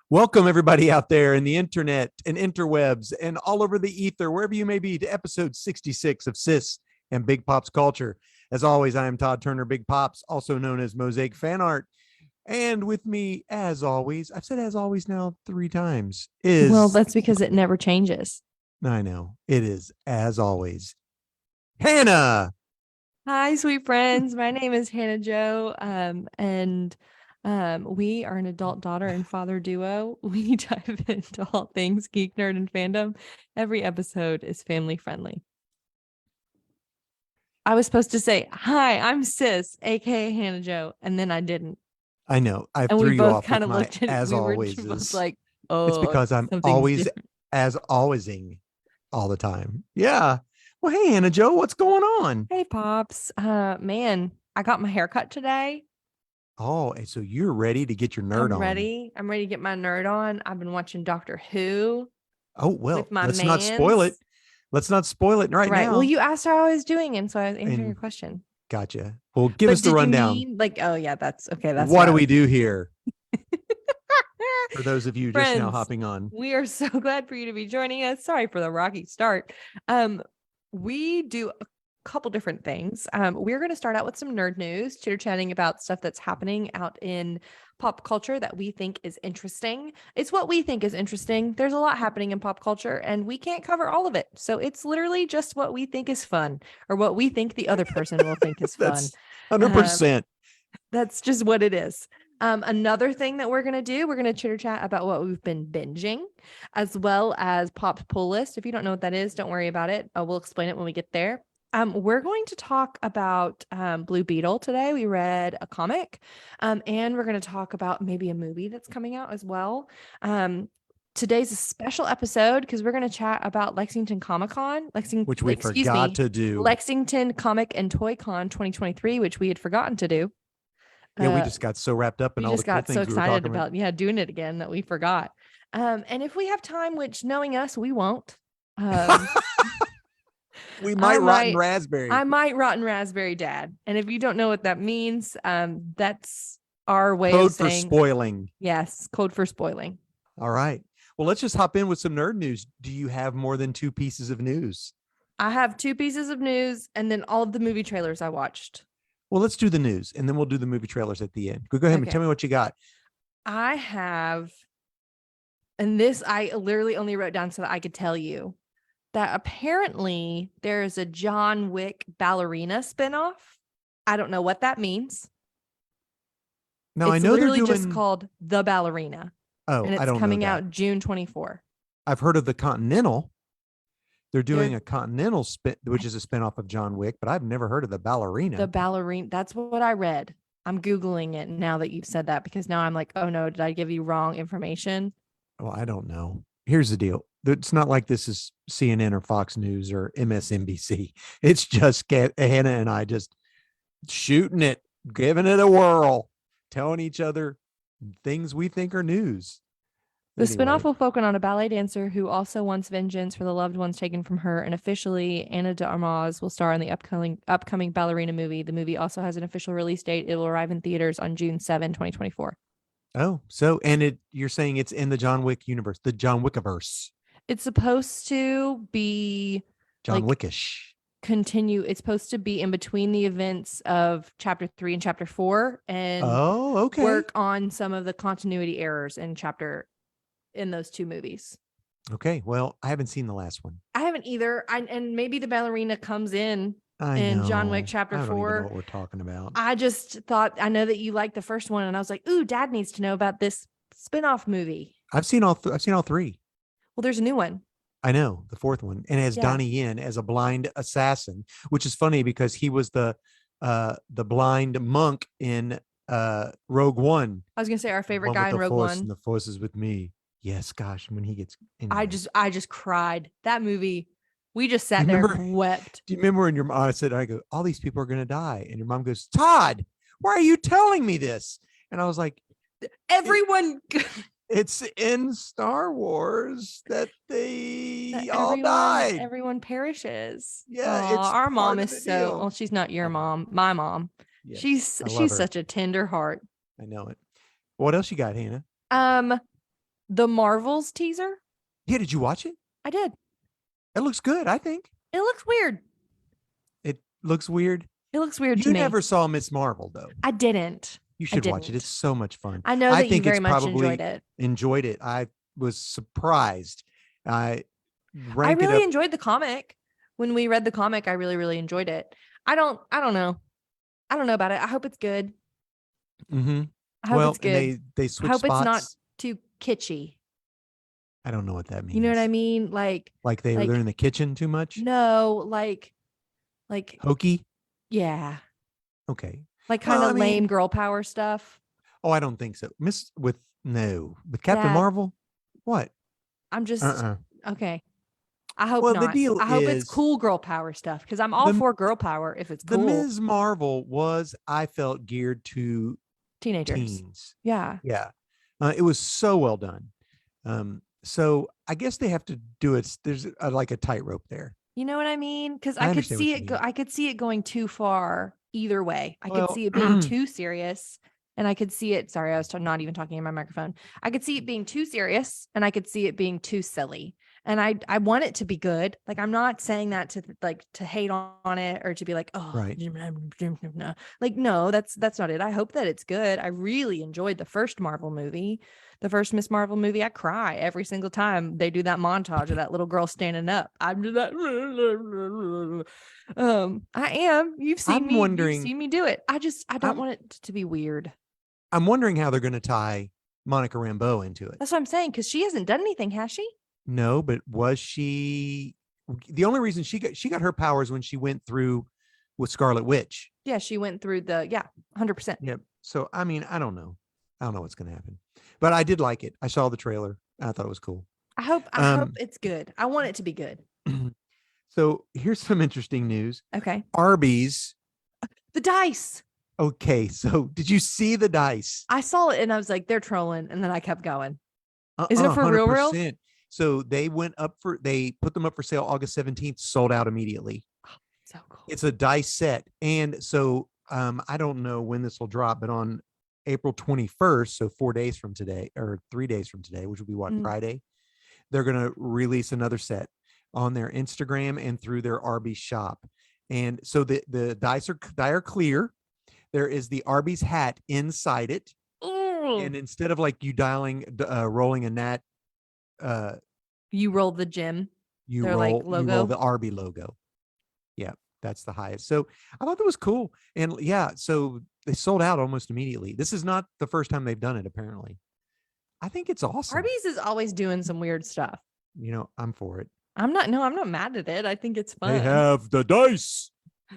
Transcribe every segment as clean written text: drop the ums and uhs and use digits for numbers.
Welcome, everybody out there in the internet and interwebs and all over the ether, wherever you may be, to episode 66 of Sis and Big Pops Culture. As always, I am Todd Turner, Big Pops, also known as Mosaic Fan Art. And with me, as always, I've said as always now 3 times, is... Well, that's because it never changes. I know. It is, as always, Hannah. Hi, sweet friends. My name is Hannah Jo, and we are an adult daughter and father duo. We dive into all things geek, nerd, and fandom. Every episode is family friendly. I was supposed to say, hi, I'm Sis, aka Hannah Jo, and then I didn't. I know. I And threw we you both off kind of with my looked at as we always. were both like, oh, it's because I'm always different. as alwaysing all the time. Yeah. Well, hey, Hannah Jo, what's going on? Hey, Pops. Man, I got my hair cut today. Oh, and so you're ready to get your nerd on. I'm ready to get my nerd on. I've been watching Doctor Who. Oh, well, with my let's not spoil it. Let's not spoil it right now. Well, you asked how I was doing, and so I was answering your question. Gotcha. Well, give us the rundown. Oh yeah, that's okay. That's what do we do here? For those of you Friends, just now hopping on, we are so glad for you to be joining us. Sorry for the rocky start. We do a couple different things. We're going to start out with some nerd news, chitter-chatting about stuff that's happening out in pop culture that we think is interesting. It's what we think is interesting. There's a lot happening in pop culture, and we can't cover all of it. So it's literally just what we think is fun, or what we think the other person will think is fun. That's 100%. That's just what it is. Another thing that we're going to do, we're going to chitter chat about what we've been binging, as well as Pop's pull list. If you don't know what that is, don't worry about it. We'll explain it when we get there. We're going to talk about Blue Beetle today. We read a comic, and we're going to talk about maybe a movie that's coming out as well. Today's a special episode because we're going to chat about Lexington Comic-Con, which we forgot to do. Lexington Comic and Toy Con 2023, which we had forgotten to do. Yeah, we just got so wrapped up in all the cool things we were talking about. We just got so excited about doing it again that we forgot. And if we have time, which knowing us, we won't. We might rotten raspberry. I might rotten raspberry dad. And if you don't know what that means, that's our way of saying... Code for spoiling. Yes, code for spoiling. All right. Well, let's just hop in with some nerd news. Do you have more than 2 pieces of news? I have 2 pieces of news and then all of the movie trailers I watched. Well, let's do the news and then we'll do the movie trailers at the end. Go ahead and tell me what you got. I have, and this I literally only wrote down so that I could tell you that apparently there is a John Wick ballerina spinoff. I don't know what that means. No, I know they're doing... just called The Ballerina. Oh, and it's I don't coming know out June 24. I've heard of the Continental. They're doing a Continental spin, which is a spinoff of John Wick, but I've never heard of the ballerina. The ballerina. That's what I read. I'm Googling it now that you've said that, because now I'm like, oh no, did I give you wrong information? Well, I don't know. Here's the deal. It's not like this is CNN or Fox News or MSNBC. It's just Hannah and I just shooting it, giving it a whirl, telling each other things we think are news. The spinoff will focus on a ballet dancer who also wants vengeance for the loved ones taken from her, and officially Ana de Armas will star in the upcoming ballerina movie. The movie also has an official release date. It will arrive in theaters on June 7, 2024. Oh, so you're saying it's in the John Wick universe, the John Wickiverse. It's supposed to be John Wickish. It's supposed to be in between the events of chapter 3 and chapter 4, and work on some of the continuity errors in those 2 movies. Okay, well, I haven't seen the last one. I haven't either. And maybe the ballerina comes in John Wick chapter 4. I don't even know what we're talking about. I just thought, I know that you liked the first one, and I was like, ooh, Dad needs to know about this spinoff movie. I've seen all 3. Well, there's a new one. I know, the 4th one, and it has Donnie Yen as a blind assassin, which is funny because he was the blind monk in Rogue One. I was gonna say our favorite guy in Rogue One. And the Force is with me. Yes, gosh, when he gets in I just cried. That movie, we just sat there and wept. Do you remember when your mom said, I go, all these people are going to die. And your mom goes, Todd, why are you telling me this? And I was like, everyone. It's in Star Wars that all died. Everyone perishes. Yeah. It's our mom is so, well, she's not your mom, my mom. Yes, she's such a tender heart. I know it. What else you got, Hannah? The Marvels teaser? Yeah, did you watch it? I did. It looks good, I think. It looks weird. It looks weird. It looks weird to You me. never saw Miss Marvel, though. I didn't. You should watch it. It's so much fun. I know that you very much enjoyed it. Enjoyed it. I was surprised. I really enjoyed the comic. When we read the comic, I really, really enjoyed it. I don't know. I don't know about it. I hope it's good. Mm-hmm. I hope it's good. They switch I hope spots. it's not too kitschy. I don't know what that means. You know what I mean? Like they're in the kitchen too much? No, like hokey? Yeah. Okay. Like kind of lame girl power stuff. Oh, I don't think so. With Captain Marvel? What? I'm just okay. I hope not. The deal I hope it's cool girl power stuff because I'm all for girl power if it's cool. The Ms. Marvel was, I felt, geared to teens. Yeah. Yeah. It was so well done. So I guess they have to do it. There's like a tightrope there. You know what I mean? Because I could see it I could see it going too far either way. I could see it being too serious. And I could see it. Sorry, I was not even talking in my microphone. I could see it being too serious, and I could see it being too silly. And I want it to be good. Like, I'm not saying that to hate on it or to be like, oh, right. No. Like, no, that's not it. I hope that it's good. I really enjoyed the first Marvel movie, the first Miss Marvel movie. I cry every single time they do that montage of that little girl standing up. I do that. I am. You've seen me do it. I don't want it to be weird. I'm wondering how they're going to tie Monica Rambeau into it. That's what I'm saying, because she hasn't done anything, has she? No, but was she? The only reason she got her powers when she went through with Scarlet Witch. Yeah, she went through 100%. Yep. So I mean, I don't know what's going to happen, but I did like it. I saw the trailer. I thought it was cool. I hope it's good. I want it to be good. So here's some interesting news. Okay. Arby's. The dice. Okay, so did you see the dice? I saw it and I was like, they're trolling, and then I kept going. Is it for 100%. real? So they put them up for sale August 17th, sold out immediately. Oh, so cool. It's a dice set. And so I don't know when this will drop, but on April 21st, so 4 days from today, or 3 days from today, which will be what, Friday, they're going to release another set on their Instagram and through their Arby's shop. And so the dice are clear. There is the Arby's hat inside it. And instead of like you rolling a gnat, you roll the gym. You roll the Arby logo. Yeah, that's the highest. So I thought that was cool. And yeah, so they sold out almost immediately. This is not the first time they've done it, apparently. I think it's awesome. Arby's is always doing some weird stuff. I'm for it. I'm not mad at it. I think it's fun. They have the dice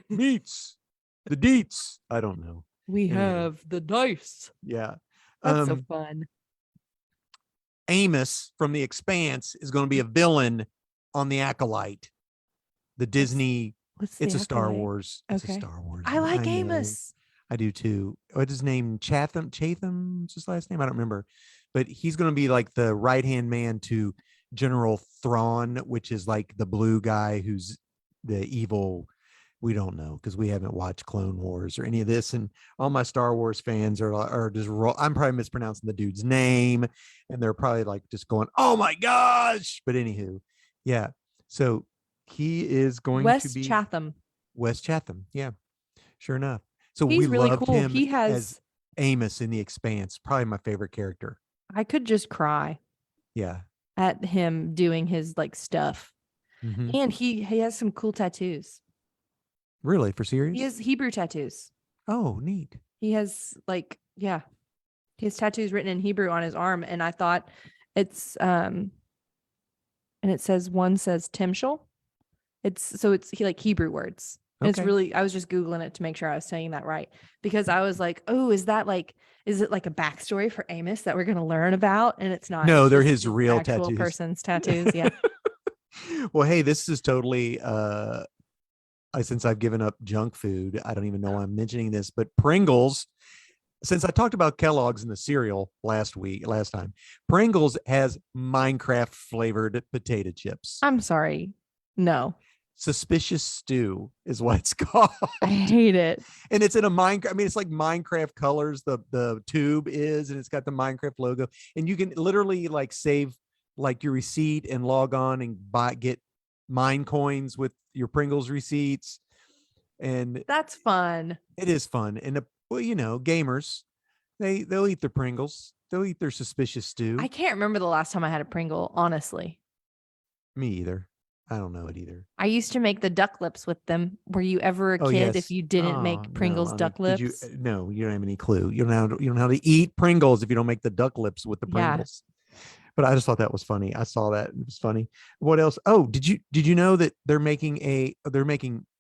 meets the deets. I don't know. We have the dice. Yeah. That's so fun. Amos from the Expanse is going to be a villain on the Acolyte. The Disney. It's a Star Wars. It's a Star Wars. I like Amos. I do too. What's his name? Chatham. What's his last name? I don't remember. But he's going to be like the right-hand man to General Thrawn, which is like the blue guy who's the evil. We don't know because we haven't watched Clone Wars or any of this, and all my Star Wars fans are just I'm probably mispronouncing the dude's name, and they're probably like just going, "Oh my gosh!" But anywho, yeah. So he is going to be West Chatham. Yeah, sure enough. So he's we really loved cool. him as Amos in the Expanse. Probably my favorite character. I could just cry. Yeah. At him doing his like stuff, and he has some cool tattoos. Really? For serious? He has Hebrew tattoos. Oh, neat. He has he has tattoos written in Hebrew on his arm. And I thought it's, and it says, one says Timshel. It's Hebrew words. Okay. It's really, I was just Googling it to make sure I was saying that right. Because I was like, oh, is it like a backstory for Amos that we're going to learn about? And it's not. No, they're his real tattoos. Person's tattoos. Yeah. Well, hey, this is totally, since I've given up junk food, I don't even know why I'm mentioning this, but Pringles, since I talked about Kellogg's in the cereal last time, Pringles has Minecraft flavored potato chips. I'm sorry. No. Suspicious Stew is what it's called. I hate it. And it's in a Minecraft. I mean, it's like Minecraft colors. The tube is, and it's got the Minecraft logo. And you can literally like save like your receipt and log on and get mine coins with your Pringles receipts. And That's fun. it is fun. And well, you know, gamers, they'll eat their Pringles. They'll eat their Suspicious Stew. I can't remember the last time I had a Pringle, honestly. Me either. I don't know it either. I used to make the duck lips with them. Were you ever a kid if you didn't make Pringles duck lips? No, you don't have any clue. You don't know how to eat Pringles if you don't make the duck lips with the Pringles. But I just thought that was funny. I saw that. It was funny. What else? Oh, did you know that they're making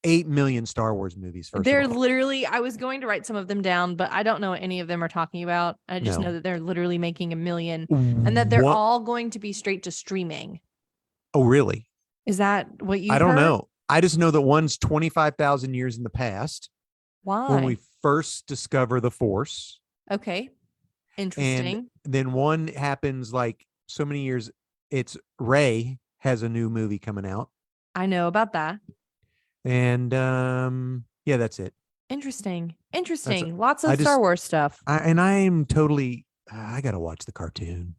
8 million Star Wars movies? They're literally, I was going to write some of them down, but I don't know what any of them are talking about. I just know that they're literally making 1 million and that they're all going to be straight to streaming. Oh, really? Is that what you I don't know. I just know that one's 25,000 years in the past. Why? When we first discover the Force. Okay. Interesting. And then one happens like so many years. It's Rey has a new movie coming out. I know about that. And yeah, that's it. Interesting. Lots of Star Wars stuff. I gotta watch the cartoon.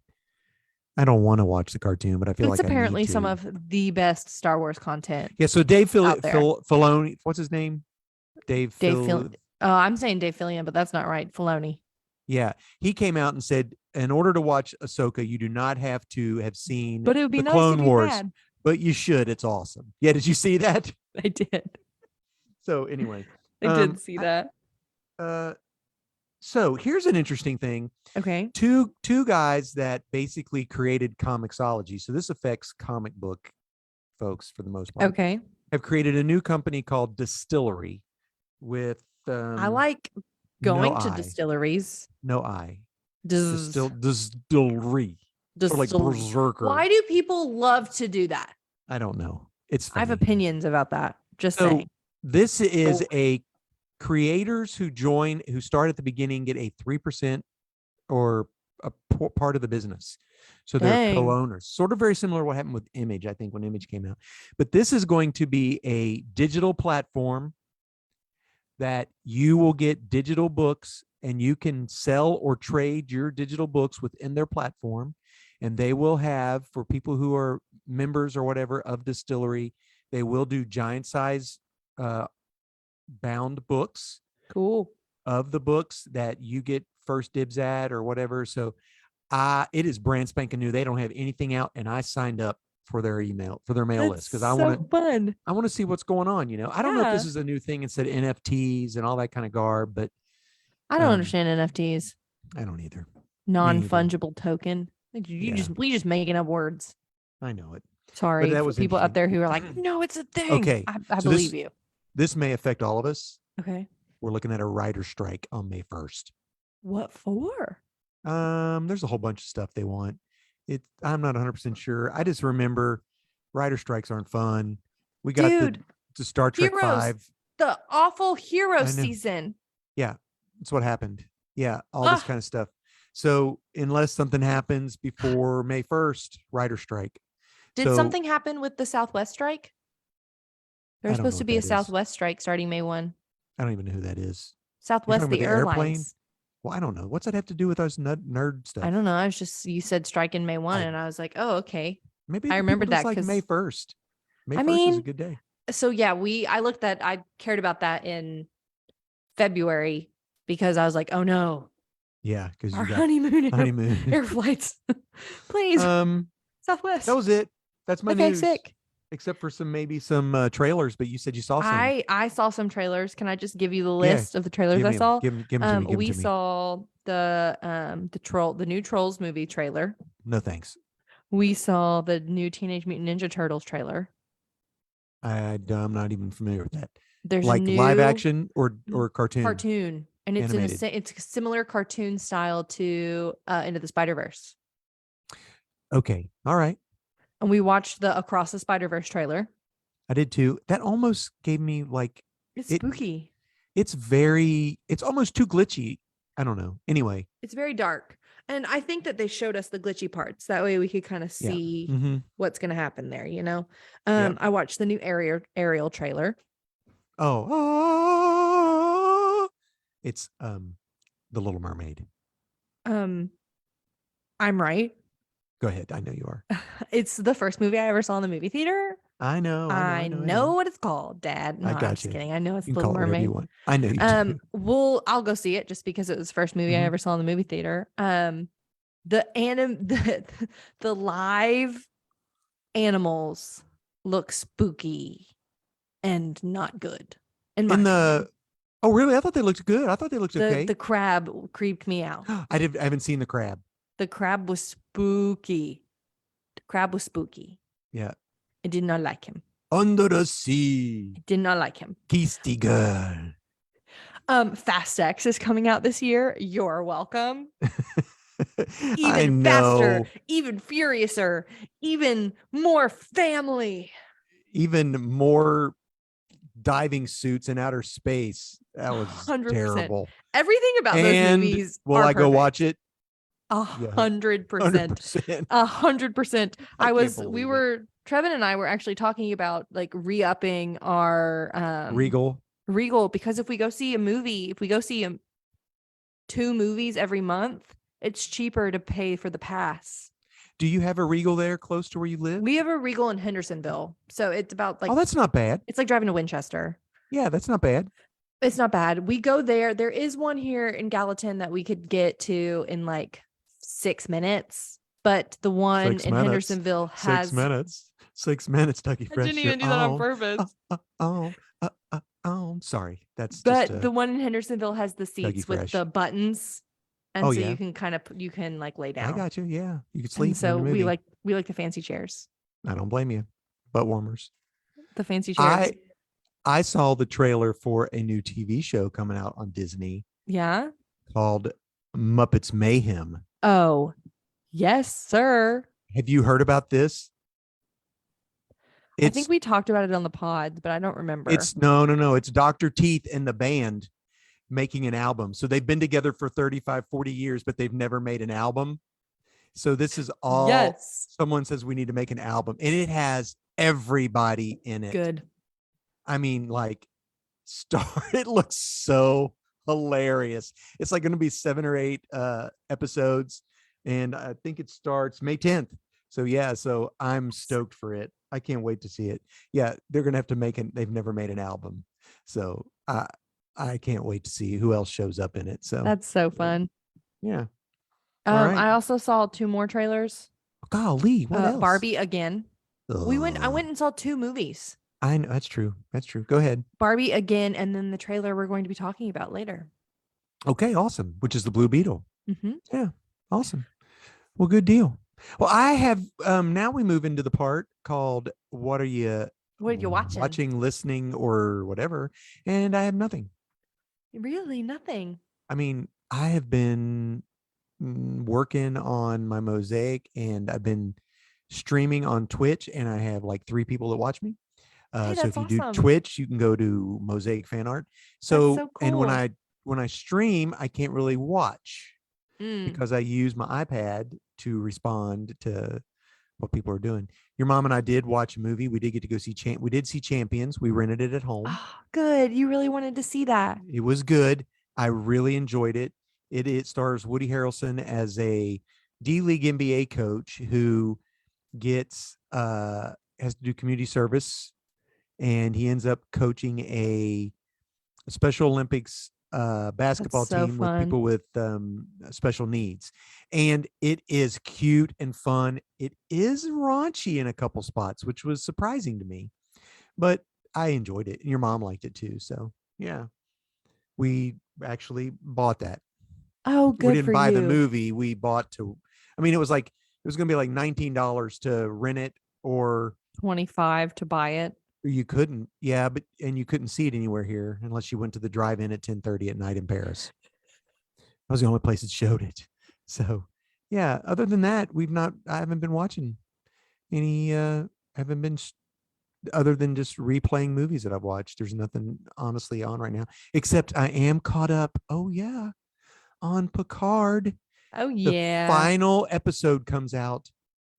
I don't want to watch the cartoon, but I feel it's like apparently I need to. Some of the best Star Wars content. Yeah. So Dave Filoni, what's his name? Dave Filoni. Oh, I'm saying Dave Filoni, but that's not right. Filoni. Yeah, he came out and said, in order to watch Ahsoka, you do not have to have seen but it would be the nice Clone to be Wars, bad. but you should. It's awesome. Yeah, did you see that? I did. So anyway, I did see that. So here's an interesting thing. Okay. Two guys that basically created Comixology. So this affects comic book folks for the most part. Okay. Have created a new company called DSTLRY with I like going to distilleries. No I. Distillery. Or like Berserker. Why do people love to do that? I don't know. It's funny. I have opinions about that. Just saying. This is a creators who start at the beginning get a 3% or a part of the business. So they're co-owners, sort of very similar to what happened with Image, I think, when Image came out. But this is going to be a digital platform that you will get digital books and you can sell or trade your digital books within their platform. And they will have, for people who are members or whatever of DSTLRY, they will do giant size bound books. Cool. Of the books that you get first dibs at or whatever. So it is brand spanking new. They don't have anything out, and I signed up for their mail list because I want to see what's going on. You know, I don't know if this is a new thing instead of NFTs and all that kind of garb, but I don't understand NFTs. I don't either. Non-fungible token. We just making up words. I know it. Sorry for people out there who are like, no, it's a thing. Okay, I believe you. This may affect all of us. Okay. We're looking at a writer strike on May 1st. What for? There's a whole bunch of stuff they want. I'm not 100% sure. I just remember writer strikes aren't fun. We got the Star Trek Heroes, 5. The awful hero season. Yeah, that's what happened. Yeah, all this kind of stuff. So unless something happens before May 1st, writer strike. Did something happen with the Southwest strike? There's supposed to be a Southwest strike starting May 1. I don't even know who that is. Southwest, the airlines. Airplane? Well, I don't know. What's that have to do with us nerd stuff? I don't know. You said strike in May 1, and I was like, oh, okay. Maybe I remembered that because May 1st. May 1st is a good day. So yeah, I cared about that in February because I was like, oh no. Yeah, because our honeymoon air flights. Please. Southwest. That was it. That's my news. Sick. Except for some trailers, but you said you saw some. I saw some trailers. Can I just give you the list of the trailers I saw? Give them to me. We saw the new Trolls movie trailer. No thanks. We saw the new Teenage Mutant Ninja Turtles trailer. I'm not even familiar with that. There's like a new live action or cartoon. Cartoon, and it's it's a similar cartoon style to Into the Spiderverse. Okay, all right. And we watched the Across the Spiderverse trailer. I did too. That almost gave me it's spooky. It's almost too glitchy. I don't know. Anyway, It's very dark. And I think that they showed us the glitchy parts. That way we could kind of yeah. see Mm-hmm. what's going to happen there, you know? Yep. I watched the new Ariel trailer. Oh, it's the Little Mermaid. Um, I'm right. Go ahead. I know you are. It's the first movie I ever saw in the movie theater. I know. I know what it's called, Dad. No, I I'm got just you. kidding. I know it's You can Little call it whatever you Mermaid. want. I know you do. I'll go see it just because it was the first movie I Mhm. ever saw in the movie theater. The live animals look spooky and not good. In my In opinion. the Oh, really? I thought they looked good. I thought they looked The okay. crab creeped me out. I haven't seen the crab. The crab was spooky. The crab was spooky. Yeah. I did not like him. Under the Sea. I did not like him. Kirsty girl. Fast X is coming out this year. You're welcome. I Even know. faster, even furiouser, even more family. Even more diving suits in outer space. That was 100%. terrible. Everything about those And movies. will I go watch it? 100%. 100%. 100%. I can't We believe were, Trevin and I were actually talking about like re-upping our Regal. because if we go see 2 movies every month, it's cheaper to pay for the pass. Do you have a Regal there close to where you live? We have a Regal in Hendersonville. So it's about like, oh, that's not bad. it's like driving to Winchester. Yeah, that's not bad. It's not bad. We go there. There is one here in Gallatin that we could get to in like 6 minutes, but the one 6 in minutes. Hendersonville has 6 minutes. 6 minutes, Dougie I Fresh. didn't even do that on purpose. Sorry. That's But just the one in Hendersonville has the seats with Fresh. the buttons. And Oh, so yeah. you can like lay down. I got you. Yeah. You could sleep. And so in the movie. we like the fancy chairs. I don't blame you. Butt warmers. The fancy chairs. I saw the trailer for a new TV show coming out on Disney Yeah. called Muppets Mayhem. Oh, yes, sir. Have you heard about this? I think we talked about it on the pod, but I don't remember. It's no. It's Dr. Teeth and the band making an album. So they've been together for 35, 40 years, but they've never made an album. So this is all someone says we need to make an album, and it has everybody in it. Good. I mean, like it looks so hilarious. It's like going to be 7 or 8 episodes, and I think it starts May 10th. So yeah, so I'm stoked for it. I can't wait to see it. Yeah, they're going to have to make it. They've never made an album. So I can't wait to see who else shows up in it. So that's so fun. Yeah. Right. I also saw 2 more trailers. Golly, what else? Barbie again. I went and saw 2 movies. I know, that's true. Go ahead. Barbie again, and then the trailer we're going to be talking about later. Okay, awesome. Which is the Blue Beetle. Mm-hmm. Yeah, awesome. Well, good deal. Well, I have now we move into the part called what are you watching? Watching, listening, or whatever. And I have nothing. Really? Nothing. I mean, I have been working on my mosaic, and I've been streaming on Twitch, and I have like 3 people that watch me. So if you do Twitch, you can go to Mosaic Fan Art. So cool. And when I stream, I can't really watch because I use my iPad to respond to what people are doing. Your mom and I did watch a movie. We did get to go see we did see Champions. We rented it at home. Oh, good. You really wanted to see that. It was good. I really enjoyed it. It stars Woody Harrelson as a D-League NBA coach who gets has to do community service, and he ends up coaching a Special Olympics basketball team with people with special needs. And it is cute and fun. It is raunchy in a couple spots, which was surprising to me, but I enjoyed it. And your mom liked it too. So yeah, we actually bought that. Oh, good. We didn't buy the movie. We bought it was going to be like $19 to rent it, or $25 to buy it. You couldn't. Yeah. And you couldn't see it anywhere here unless you went to the drive-in at 10:30 at night in Paris. That was the only place that showed it. So yeah, other than that, I haven't been watching any, other than just replaying movies that I've watched. There's nothing honestly on right now, except I am caught up. Oh yeah. on Picard. Oh The yeah. final episode comes out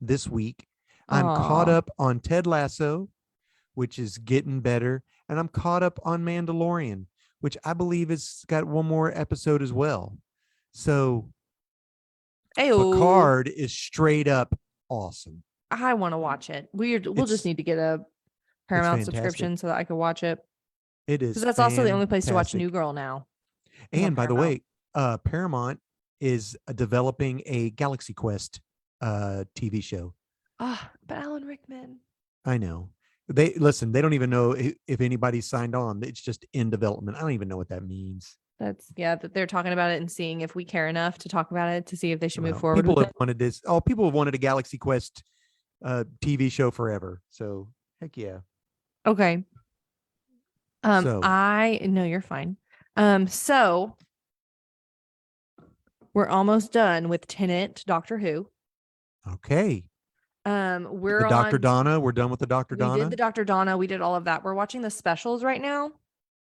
this week. I'm caught Aw. up on Ted Lasso, which is getting better, and I'm caught up on Mandalorian, which I believe has got one more episode as well. So Ayo. Picard is straight up awesome. I want to watch it. We'll just need to get a Paramount fantastic. subscription so that I can watch it. It is Because that's also the only place to watch fantastic. New Girl now. is on And by the Paramount. way, Paramount is developing a Galaxy Quest TV show. Ah, but Alan Rickman. I know. They don't even know if anybody's signed on. It's just in development. I don't even know what that means. That they're talking about it and seeing if we care enough to talk about it to see if they should move Well, forward people with have it. wanted this. Oh, people have wanted a Galaxy Quest TV show forever. So heck yeah. Okay. So I no, you're fine. So we're almost done with Tenant Doctor Who. okay. We're The Dr. on Donna. We're done with the Dr. we Donna. did the Dr. Donna, we did all of that. We're watching the specials right now.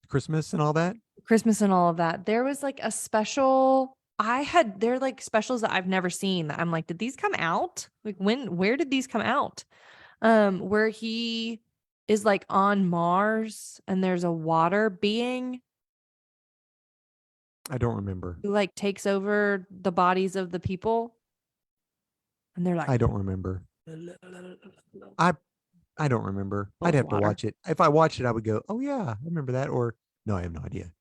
Christmas and all that. Christmas and all of that. There was like a special they're like specials that I've never seen that I'm like, did these come out? Like where did these come out? Where he is like on Mars and there's a water being I don't remember. who like takes over the bodies of the people. And they're like, I don't remember. I don't remember. Full I'd of have to water. watch it. If I watched it, I would go, "Oh yeah, I remember that." Or no, I have no idea.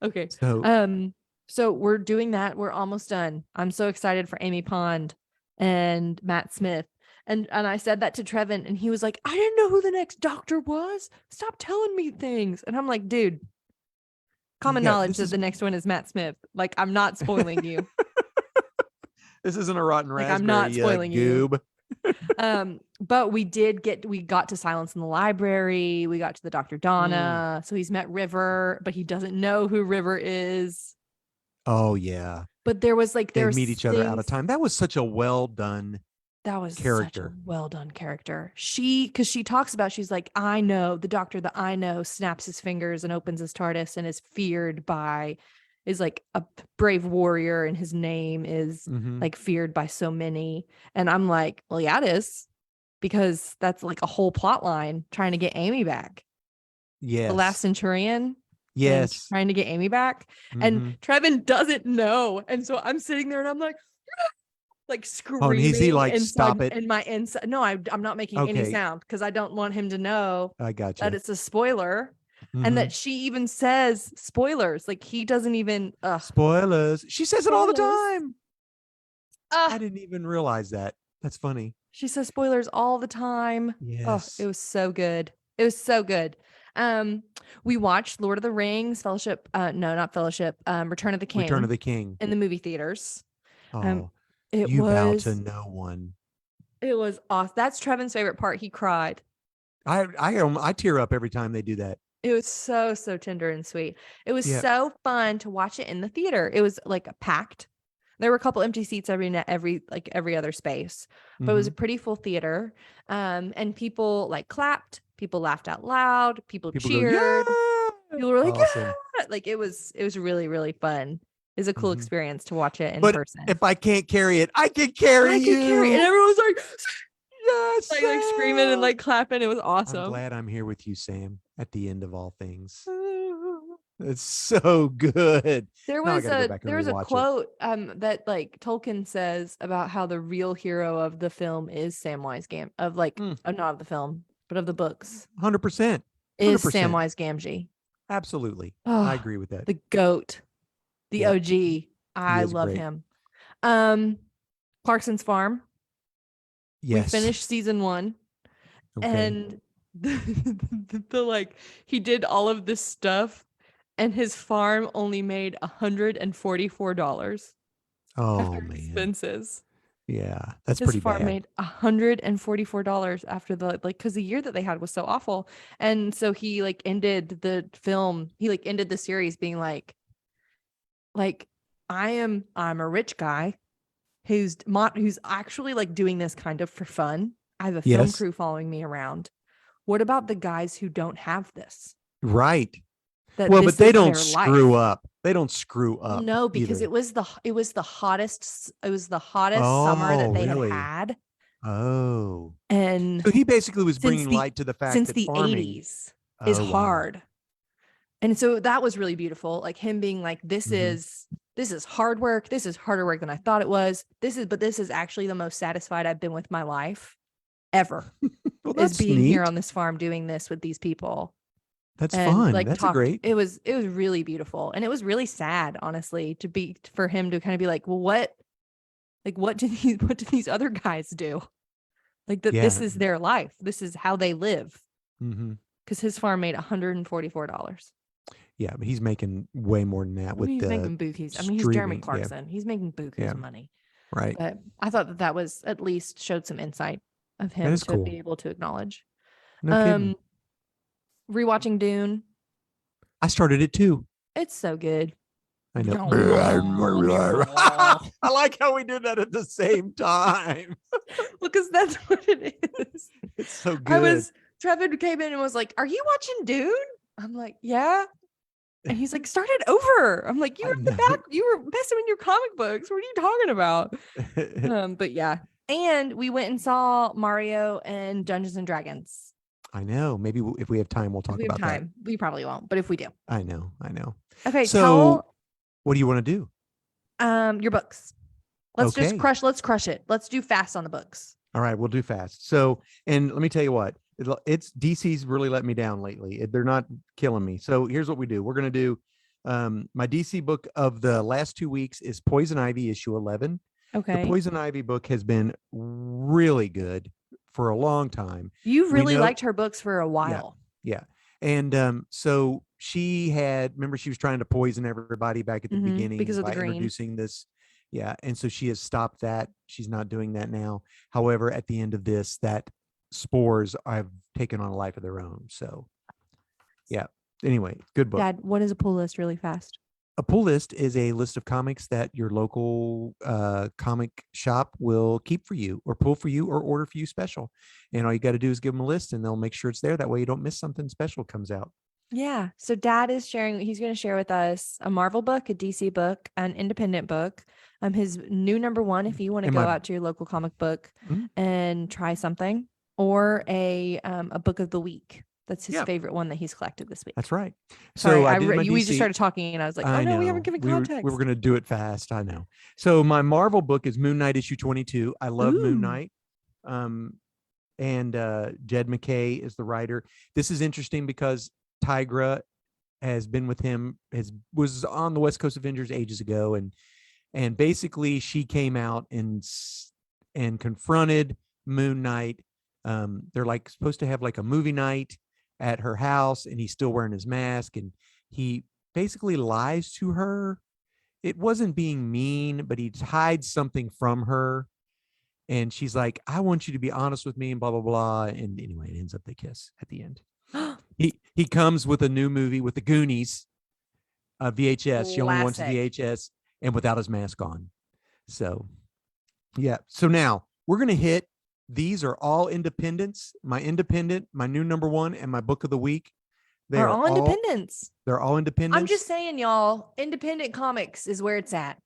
Okay. So So we're doing that. We're almost done. I'm so excited for Amy Pond and Matt Smith. And I said that to Trevin, and he was like, I didn't know who the next doctor was. Stop telling me things. And I'm like, dude, common Yeah, knowledge this that is- the next one is Matt Smith. Like, I'm not spoiling you. this isn't a rotten Like, raspberry. I'm not spoiling you. goob. But we got to Silence in the Library. We got to the Dr. Donna. So he's met River, but he doesn't know who River is. Oh yeah, But there was like, they there's meet each other out of things- time. That was such a well done. That was character. such a well done character. Because she talks about, she's like, I know the doctor that I know snaps his fingers and opens his TARDIS and is like a brave warrior, and his name is Mhm. like feared by so many. And I'm like, well, yeah, it is, because that's like a whole plot line trying to get Amy back. Yes. The Last Centurion. and Yes. trying to get Amy back. Mhm. And Trevin doesn't know. And so I'm sitting there and I'm like screaming. Oh, and is he like, inside, "Stop it"? in my inside. No, I'm not making any Okay. sound because I don't want him to know I got you. that it's a spoiler. Mhm. And that she even says spoilers. Like, he doesn't even Spoilers. She says it all the Spoilers. time. I didn't even realize that. That's funny. she says spoilers all the time. Yes. Oh, it was so good. It was so good. We watched Lord of the Rings, Fellowship. No, not Fellowship. Return of the King Return of the King. in the movie theaters. Oh, It you bow was to no one. It was awesome. That's Trevin's favorite part. He cried. I tear up every time they do that. It was so tender and sweet. It was Yeah. so fun to watch it in the theater. It was like packed. There were a couple empty seats every other space, but it was a Mhm. pretty full theater. And people like clapped, people laughed out loud, people People cheered. go, "Yeah!" People were like, Awesome. "Yeah!" Like, it was really, really fun. It's a cool Mhm. experience to watch it in But person. if I can't carry it, I can carry I you. could carry it. And everyone was like, Yes, like screaming and Sam. like clapping. It was I'm awesome. glad I'm here with you, Sam, at the end of all things. It's so good. There Now I was gotta go back and there was a rewatch it. quote that like Tolkien says about how the real hero of the film is Samwise not of the film, but of the books 100%. is 100%. Samwise Gamgee. Absolutely. Oh, I agree with that. the goat, the Yep. OG. I is love great. him. Clarkson's Farm. Yes. We finished season 1. Okay. And he did all of this stuff, and his farm only made $144 Oh after man. expenses. Yeah, that's His pretty farm bad. made $144 after because the year that they had was so awful. And so he ended the series being like I'm a rich guy who's actually like doing this kind of for fun. I have a film Yes. crew following me around. What about the guys who don't have this? Right. That Well, this but they is don't their screw life? up. They don't screw up. No, because either. it was the hottest summer that Oh, they really? had. Oh. And So he basically was since bringing the light to the fact since that the farming. 80s is Oh, wow. hard. And so that was really beautiful. Like him being like, Mhm. this is hard work. This is harder work than I thought it was. This is actually the most satisfied I've been with my life ever, Well, is that's being here neat. on this farm doing this with these people. That's And fun. like That's a great. it was really beautiful. And it was really sad, honestly, for him to kind of be like, well, what what do these other guys do? Like that this Yeah. is their life. This is how they live. Hmm. Because his farm made $144. Yeah, but he's making way more than that I with mean, he's the making bukus. I mean, he's Jeremy streaming. Yeah. Clarkson. He's making bukus Yeah. money. Right. But I thought that was at least showed some insight of That him is to be cool. able to acknowledge. No kidding. Rewatching Dune. I started it too. It's so good. I know. Well, I like how we did that at the same time. because that's what it is. It's so good. Trevin came in and was like, "Are you watching Dune?" I'm like, "Yeah." And he's like, "Start it over." I'm like, "You were in the back. You were messing with your comic books. What are you talking about?" But yeah. And we went and saw Mario and Dungeons and Dragons. I know. Maybe if we have time, we'll If talk we have about that. time. We probably won't, but if we do. I know. Okay, So what do you want to do? your books. Let's Okay. let's crush it. Let's do fast on the books. All right, we'll do fast. So, and let me tell you what, it's DC's really let me down lately. They're not killing me. So here's what we do. We're going to do my DC book of the last 2 weeks is Poison Ivy issue 11. Okay. The Poison Ivy book has been really good for a long time. You've really liked her books for a while. Yeah. And so she remember she was trying to poison everybody back at the beginning because of by the green. introducing this. Yeah. And so she has stopped that. She's not doing that now. However, at the end of this, that spores have taken on a life of their own. So yeah. Anyway, good book. Dad, what is a pull list really fast? A pull list is a list of comics that your local comic shop will keep for you or pull for you or order for you special. And all you got to do is give them a list and they'll make sure it's there. That way you don't miss something special comes out. Yeah. So Dad is he's going to share with us a Marvel book, a DC book, an independent book. His new #1, if you want to go out to your local comic book and try something, or a book of the week. That's his favorite one that he's collected this week. That's right. Sorry, So we just started talking and I was like, oh no, we haven't given context. We were going to do it fast. I know. So my Marvel book is Moon Knight issue 22. I love Moon Knight. And Jed McKay is the writer. This is interesting because Tigra has been with him, was on the West Coast Avengers ages ago. And basically she came out and confronted Moon Knight. They're like supposed to have like a movie night at her house and he's still wearing his mask and he basically lies to her. It wasn't being mean, but he hides something from her. And she's like, I want you to be honest with me and blah, blah, blah. And anyway, it ends up they kiss at the end. He comes with a new movie with the Goonies, VHS. She only wants VHS and without his mask on. So, yeah. So now we're going to hit. These are all independents. My independent, my new #1, and my book of the week. They're all independents. They're all independents. I'm just saying, y'all, independent comics is where it's at.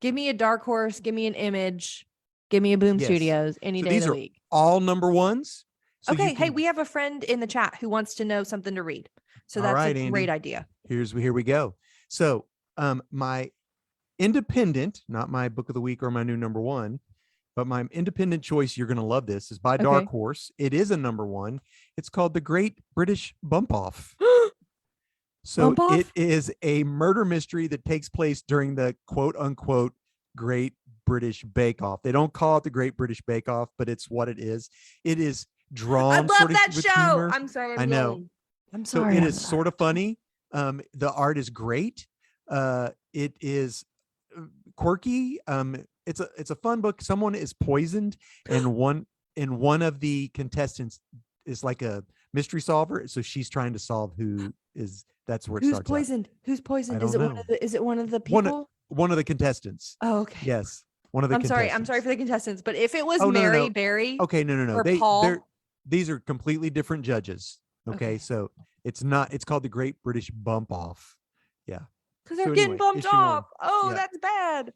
Give me a Dark Horse. Give me an Image. Give me a Boom Studios any day of the week. All #1s. So okay. Hey, we have a friend in the chat who wants to know something to read. So that's a great idea. Here we go. So my independent, not my book of the week or my new #1, but my independent choice, you're going to love this, is by Dark Horse. It is a #1. It's called The Great British Bump Off. So it is a murder mystery that takes place during the quote unquote Great British Bake Off. They don't call it the Great British Bake Off, but it's what it is. It is drawn. I love that show. Humor. I'm sorry. I know. I'm sorry. So it is sort of funny. The art is great. It is quirky. It's a fun book. Someone is poisoned, and one of the contestants is like a mystery solver. So she's trying to solve who is. That's where it starts. Who's poisoned? Is it one of the people? One of the contestants. Oh, okay. Yes, one of the. I'm sorry for the contestants, but if it was Barry, okay, no. Or Paul, these are completely different judges. Okay, so it's called the Great British Bump Off. Yeah. Because they're So getting anyway, bumped issue one. off. Oh, Yeah. that's bad.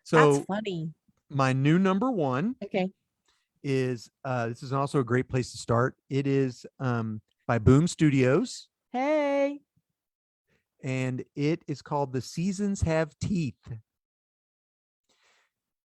So That's funny. my new number one Okay. is this is also a great place to start. It is by Boom Studios, Hey. and it is called The Seasons Have Teeth.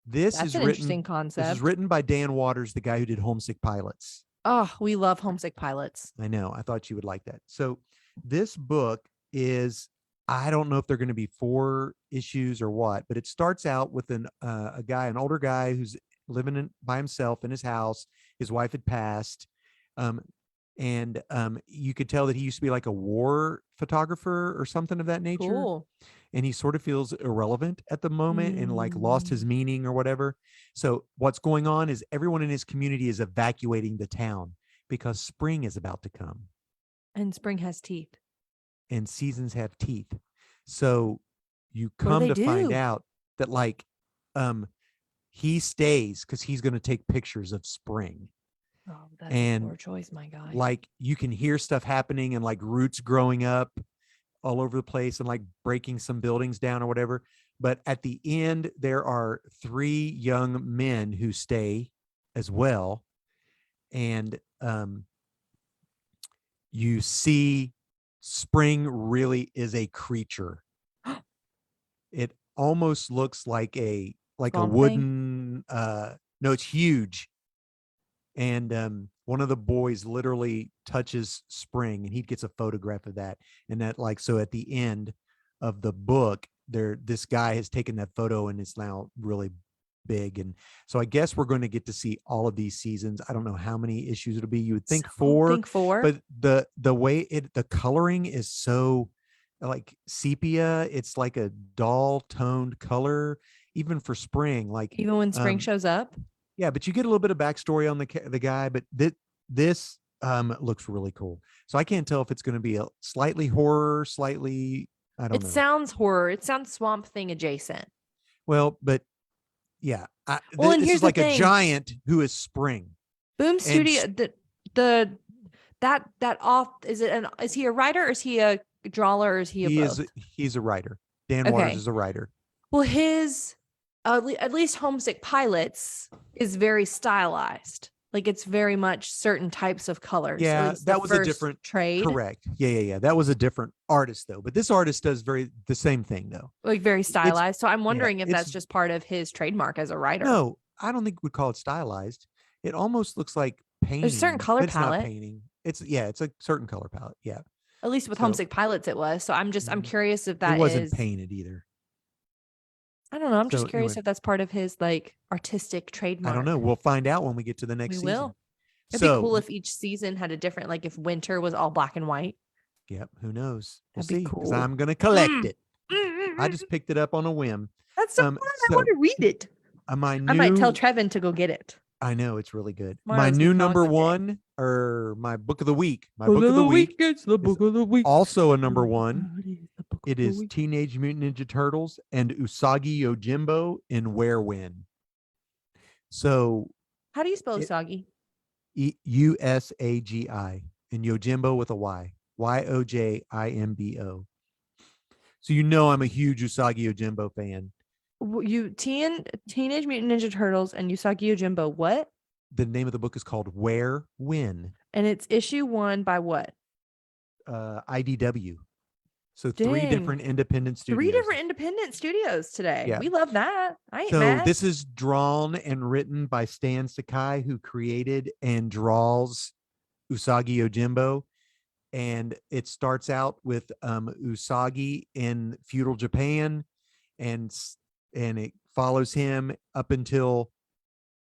This That's is an written interesting this concept. is written by Dan Waters, the guy who did Homesick Pilots. Oh, we love Homesick Pilots. I know. I thought you would like that. So this book is, I don't know if they're going to be 4 issues or what, but it starts out with an older guy who's living by himself in his house. His wife had passed. And you could tell that he used to be like a war photographer or something of that nature. Cool. And he sort of feels irrelevant at the moment and like lost his meaning or whatever. So what's going on is everyone in his community is evacuating the town because spring is about to come And spring has teeth. and seasons have teeth. So you What do come they to find do? out that like he stays because he's going to take pictures of spring. Oh, that's And a poor choice, my guy. Like you can hear stuff happening and like roots growing up all over the place and like breaking some buildings down or whatever. But at the end, there are 3 young men who stay as well. And you see spring really is a creature. It almost looks like a Swamp Thing? wooden no, it's huge. And one of the boys literally touches spring and he gets a photograph of that. And that like, so at the end of the book this guy has taken that photo and it's now really big. And so I guess we're going to get to see all of these seasons. I don't know how many issues it'll be. You would think 4, but the way the coloring is so like sepia, it's like a dull toned color, even for spring, like Even when spring shows up. yeah, but you get a little bit of backstory on the guy, but this looks really cool. So I can't tell if it's going to be a slightly horror, slightly, I don't know. It sounds horror. It sounds Swamp Thing adjacent. Well, but yeah, Well, and this here's is like the a thing. giant who is spring. Boom Studio, is he a writer or is he a drawer or is he a both? He's a writer. Dan Waters is a writer. Well, his at least Homesick Pilots is very stylized. Like it's very much certain types of colors. Yeah, that was a different trade. Correct. Yeah. That was a different artist though. But this artist does the same thing though. Like very stylized. So I'm wondering if that's it's just part of his trademark as a writer. No, I don't think we'd call it stylized. It almost looks like painting. There's a certain color but it's palette. Not painting. It's a certain color palette. Yeah. At least with Homesick Pilots it was. So I'm curious if that it wasn't painted either. I don't know. I'm just curious if that's part of his like artistic trademark. I don't know. We'll find out when we get to the next season. We will. It'd be cool if each season had a different, like if winter was all black and white. Yep. Who knows? We'll That'd be see. cool. Because I'm going to collect it. I just picked it up on a whim. That's so fun. I want to read it. I might tell Trevin to go get it. I know it's really good. My new number one, or my book of the week. It's the book of the week. Also a number one. It is Teenage Mutant Ninja Turtles and Usagi Yojimbo in Where When. So, how do you spell Usagi? Usagi and Yojimbo with a Y. Yojimbo. So I'm a huge Usagi Yojimbo fan. Teenage Mutant Ninja Turtles and Usagi Yojimbo. What? The name of the book is called Where When. And it's issue 1 by what? IDW. So 3 different independent studios. 3 different independent studios today. Yeah. We love that. I ain't so mad. This is drawn and written by Stan Sakai, who created and draws Usagi Yojimbo. And it starts out with Usagi in feudal Japan, and it follows him up until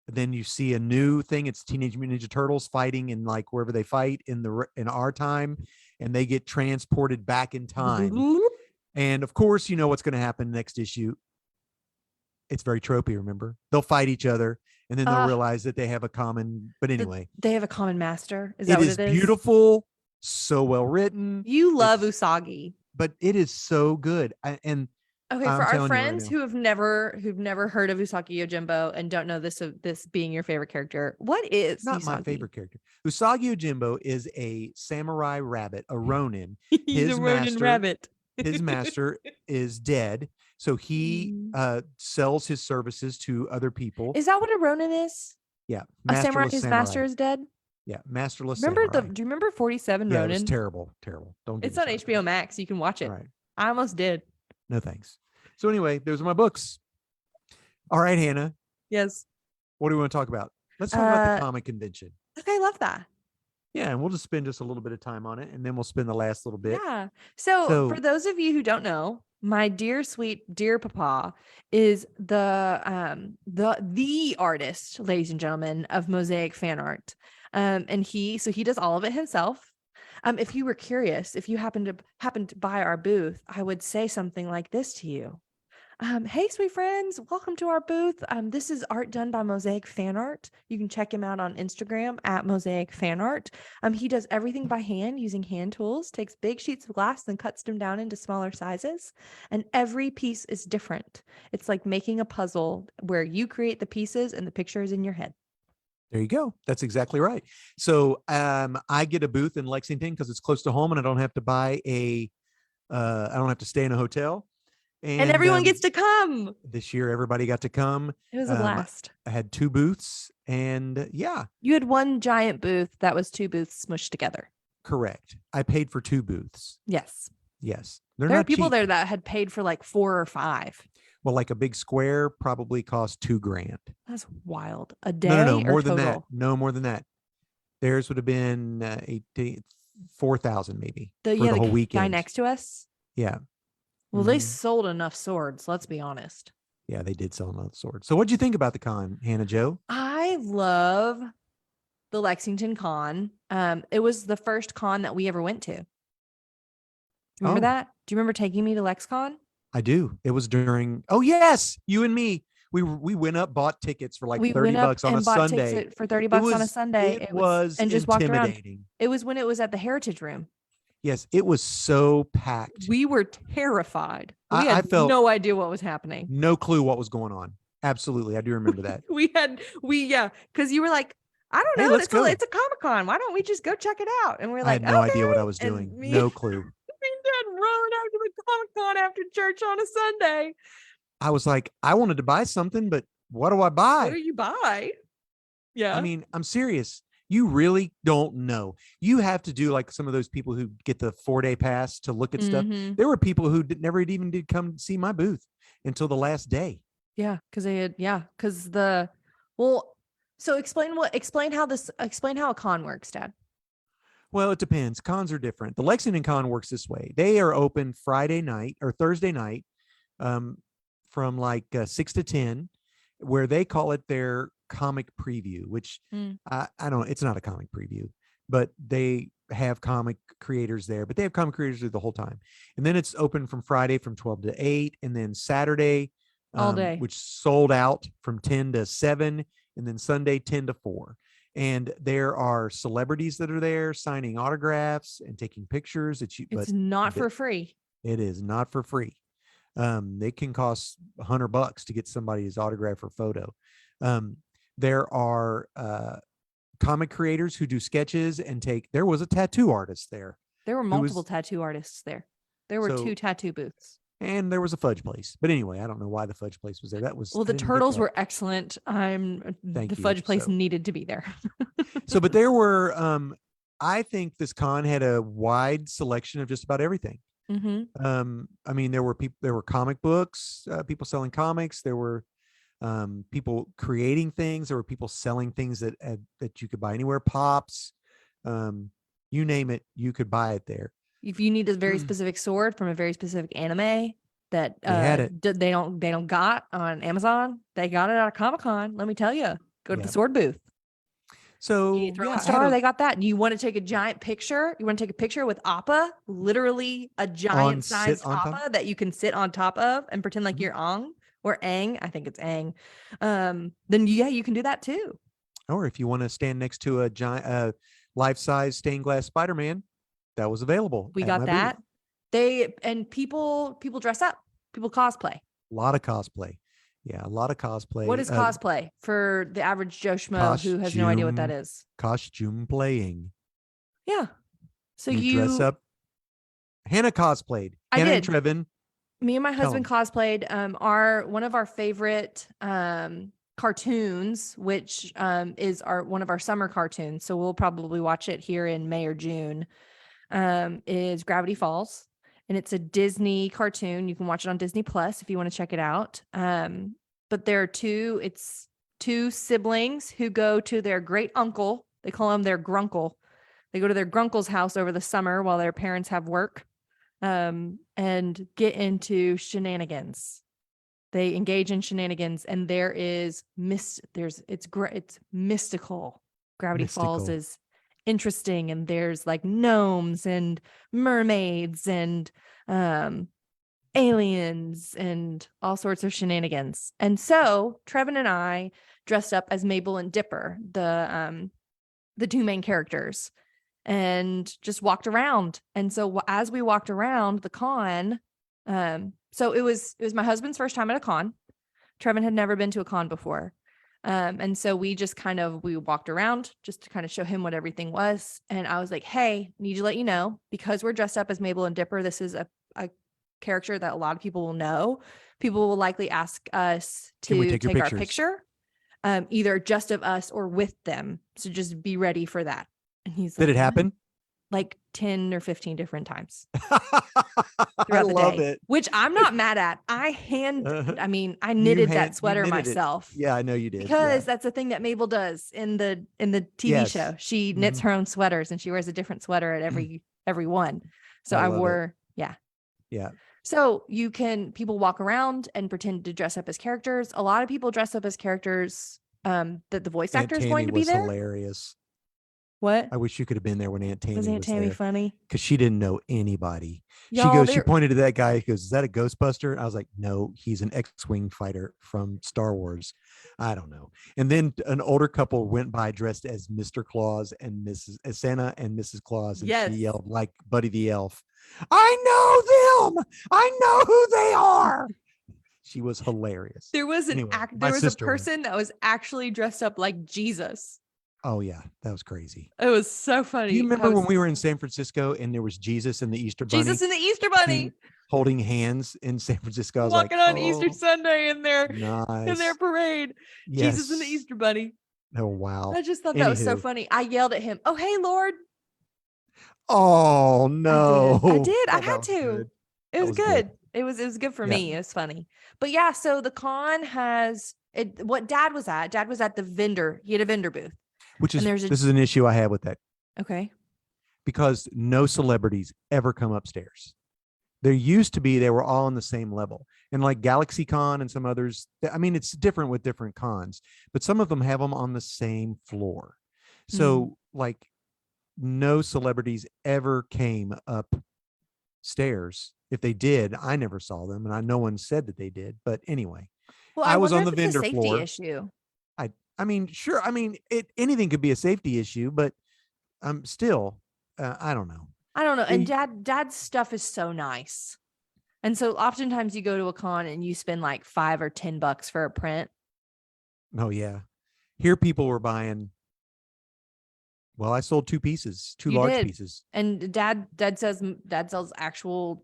then you see a new thing. It's Teenage Mutant Ninja Turtles fighting in like wherever they fight in our time, and they get transported back in time. And of course, you know what's going to happen next issue. It's very tropey, remember? They'll fight each other and then they'll realize that they have a common, but anyway. They have a common master. Is that what it is? It is beautiful, so well written. You love Usagi. But it is so good. Okay, for our friends who have never heard of Usagi Yojimbo and don't know this being your favorite character, what is Not Usagi? My favorite character. Usagi Yojimbo is a samurai rabbit, a ronin. He's a ronin rabbit. his master is dead. So he sells his services to other people. Is that what a Ronin is? Yeah. A samurai, Masterless his samurai. master is dead? Yeah. Masterless Remember samurai. do you remember 47 Yeah, Ronin? it was terrible. Terrible. Don't get It's me on started. HBO Max. You can watch it. All right. I almost did. No thanks. So anyway, those are my books. All right, Hannah. Yes. What do we want to talk about? Let's talk about the comic convention. Okay, love that. Yeah, and we'll just spend just a little bit of time on it, and then we'll spend the last little bit. Yeah. So for those of you who don't know, my dear sweet dear papa is the artist, ladies and gentlemen, of Mosaic fan art. And he does all of it himself. If you were curious, if you happened to buy our booth, I would say something like this to you. Hey, sweet friends, welcome to our booth. This is art done by Mosaic Fan Art. You can check him out on Instagram at Mosaic Fan Art. He does everything by hand using hand tools, takes big sheets of glass and cuts them down into smaller sizes. And every piece is different. It's like making a puzzle where you create the pieces and the picture is in your head. There you go. That's exactly right. So I get a booth in Lexington because it's close to home and I don't have to I don't have to stay in a hotel. And everyone gets to come. This year, everybody got to come. It was a blast. I had 2 booths and yeah. You had one giant booth that was 2 booths smushed together. Correct. I paid for 2 booths. Yes. Yes. There are people there that had paid for like 4 or 5. Well, like a big square probably cost $2,000. That's wild. A day? No, more total? than that. No, more than that. Theirs would have been 4,000 maybe for the whole weekend. Guy next to us? Yeah. Well, they sold enough swords. Let's be honest. Yeah, they did sell enough swords. So what'd you think about the con, Hannah Jo? I love the Lexington con. It was the first con that we ever went to. Remember that? Do you remember taking me to LexCon? I do. It was during, oh yes, you and me. We went up, bought tickets for like $30 on a Sunday. For $30 on a Sunday. It was and just walked around. It was when it was at the Heritage Room. Yes, it was so packed. We were terrified. I felt no idea what was happening. No clue what was going on. Absolutely. I do remember that. Because you were like, I don't know. It's a Comic-Con. Why don't we just go check it out? And we're like, I had no idea what I was doing. No clue. Me and Dad rolling out to the Comic-Con after church on a Sunday. I was like, I wanted to buy something, but what do I buy? What do you buy? Yeah. I mean, I'm serious. You really don't know. You have to do like some of those people who get the 4-day pass to look at stuff. There were people who never even did come see my booth until the last day. Yeah, because so explain how a con works, Dad. Well, it depends. Cons are different. The Lexington Con works this way. They are open Friday night or Thursday night from like 6 to 10, where they call it their comic preview, which I don't, it's not a comic preview, but they have comic creators there, but they have comic creators there the whole time. And then it's open from Friday from 12 to 8, and then Saturday all day, which sold out from 10 to 7, and then Sunday 10 to 4. And there are celebrities that are there signing autographs and taking pictures. It's not for free. It is not for free. They can cost $100 to get somebody's autograph or photo. There are comic creators who do sketches and there was a tattoo artist there. There were multiple tattoo artists there. There were 2 tattoo booths. And there was a fudge place. But anyway, I don't know why the fudge place was there. The turtles were excellent. The fudge place needed to be there. But there were, I think this con had a wide selection of just about everything. I mean, there were comic books, people selling comics. There were people creating things. There were people selling things that you could buy anywhere. Pops, you name it, you could buy it there. If you need a very specific sword from a very specific anime that they don't got on Amazon, they got it at a Comic-Con. Let me tell you, go to the sword booth. So they got that. You want to take a giant picture? You want to take a picture with Appa, literally a giant sized Appa that you can sit on top of and pretend like you're Aang or Aang. I think it's Aang. Then you can do that too. Or if you want to stand next to a giant life-size stained glass Spider-Man, that was available. We got that. People dress up. People cosplay. A lot of cosplay. Yeah, a lot of cosplay. What is cosplay for the average Joe Schmo who has no idea what that is? Costume playing. Yeah. So you dress up Hannah cosplayed. I Hannah and did. Trevin. Me and my Tell husband cosplayed one of our favorite cartoons, which is one of our summer cartoons. So we'll probably watch it here in May or June. Is Gravity Falls, and it's a Disney cartoon. You can watch it on Disney Plus if you want to check it out. But there are two siblings who go to their great uncle. They call him their grunkle. They go to their grunkle's house over the summer while their parents have work, and get into shenanigans. They engage in shenanigans, and it's mystical. Gravity Falls is interesting, and there's like gnomes and mermaids and aliens and all sorts of shenanigans. And so Trevin and I dressed up as Mabel and Dipper, the two main characters, and just walked around. And so as we walked around the con, so it was my husband's first time at a con. Trevin had never been to a con before. And so we walked around just to kind of show him what everything was. And I was like, hey, need to let you know, because we're dressed up as Mabel and Dipper, this is a character that a lot of people will know. People will likely ask us to take our picture, either just of us or with them. So just be ready for that. And he's like, did it happen? Like 10 or 15 different times I love it. Which I'm not mad at. I knitted that sweater myself. Yeah, I know you did. Because that's the thing that Mabel does in the TV show. She knits her own sweaters, and she wears a different sweater at every one. So I wore, Yeah. So people walk around and pretend to dress up as characters. A lot of people dress up as characters that the voice actor is going to be there. Hilarious. What? I wish you could have been there when Aunt Tammy was Aunt Tammy there. Funny? Because she didn't know anybody. Y'all, she pointed to that guy. She goes, is that a Ghostbuster? I was like, no, he's an X-Wing fighter from Star Wars. I don't know. And then an older couple went by dressed as Mr. Claus and as Santa and Mrs. Claus. And she yelled like Buddy the Elf, I know them. I know who they are. She was hilarious. There was a person that was actually dressed up like Jesus. Oh yeah, that was crazy. It was so funny. Do you remember when we were in San Francisco and there was Jesus and the Easter Bunny? Jesus and the Easter Bunny holding hands in San Francisco. I was walking on Easter Sunday in their parade. Yes. Jesus and the Easter Bunny. Oh wow. I just thought that was so funny. I yelled at him, "Oh hey Lord." Oh no. I did. I had to. It was good. It was good for me. It was funny. But yeah, so the con has what Dad was at. Dad was at the vendor. He had a vendor booth. This is an issue I have with that. Okay. Because no celebrities ever come upstairs. There used to be, they were all on the same level. And like GalaxyCon and some others, I mean, it's different with different cons, but some of them have them on the same floor. So like no celebrities ever came upstairs. If they did, I never saw them, and no one said that they did. But anyway, well, I was on the vendor safety floor. Issue. I mean, sure. I mean, anything could be a safety issue, but still, I don't know. And Dad's stuff is so nice. And so oftentimes you go to a con and you spend like $5 or $10 for a print. Oh yeah. Here people were buying. Well, I sold two large pieces. And Dad sells actual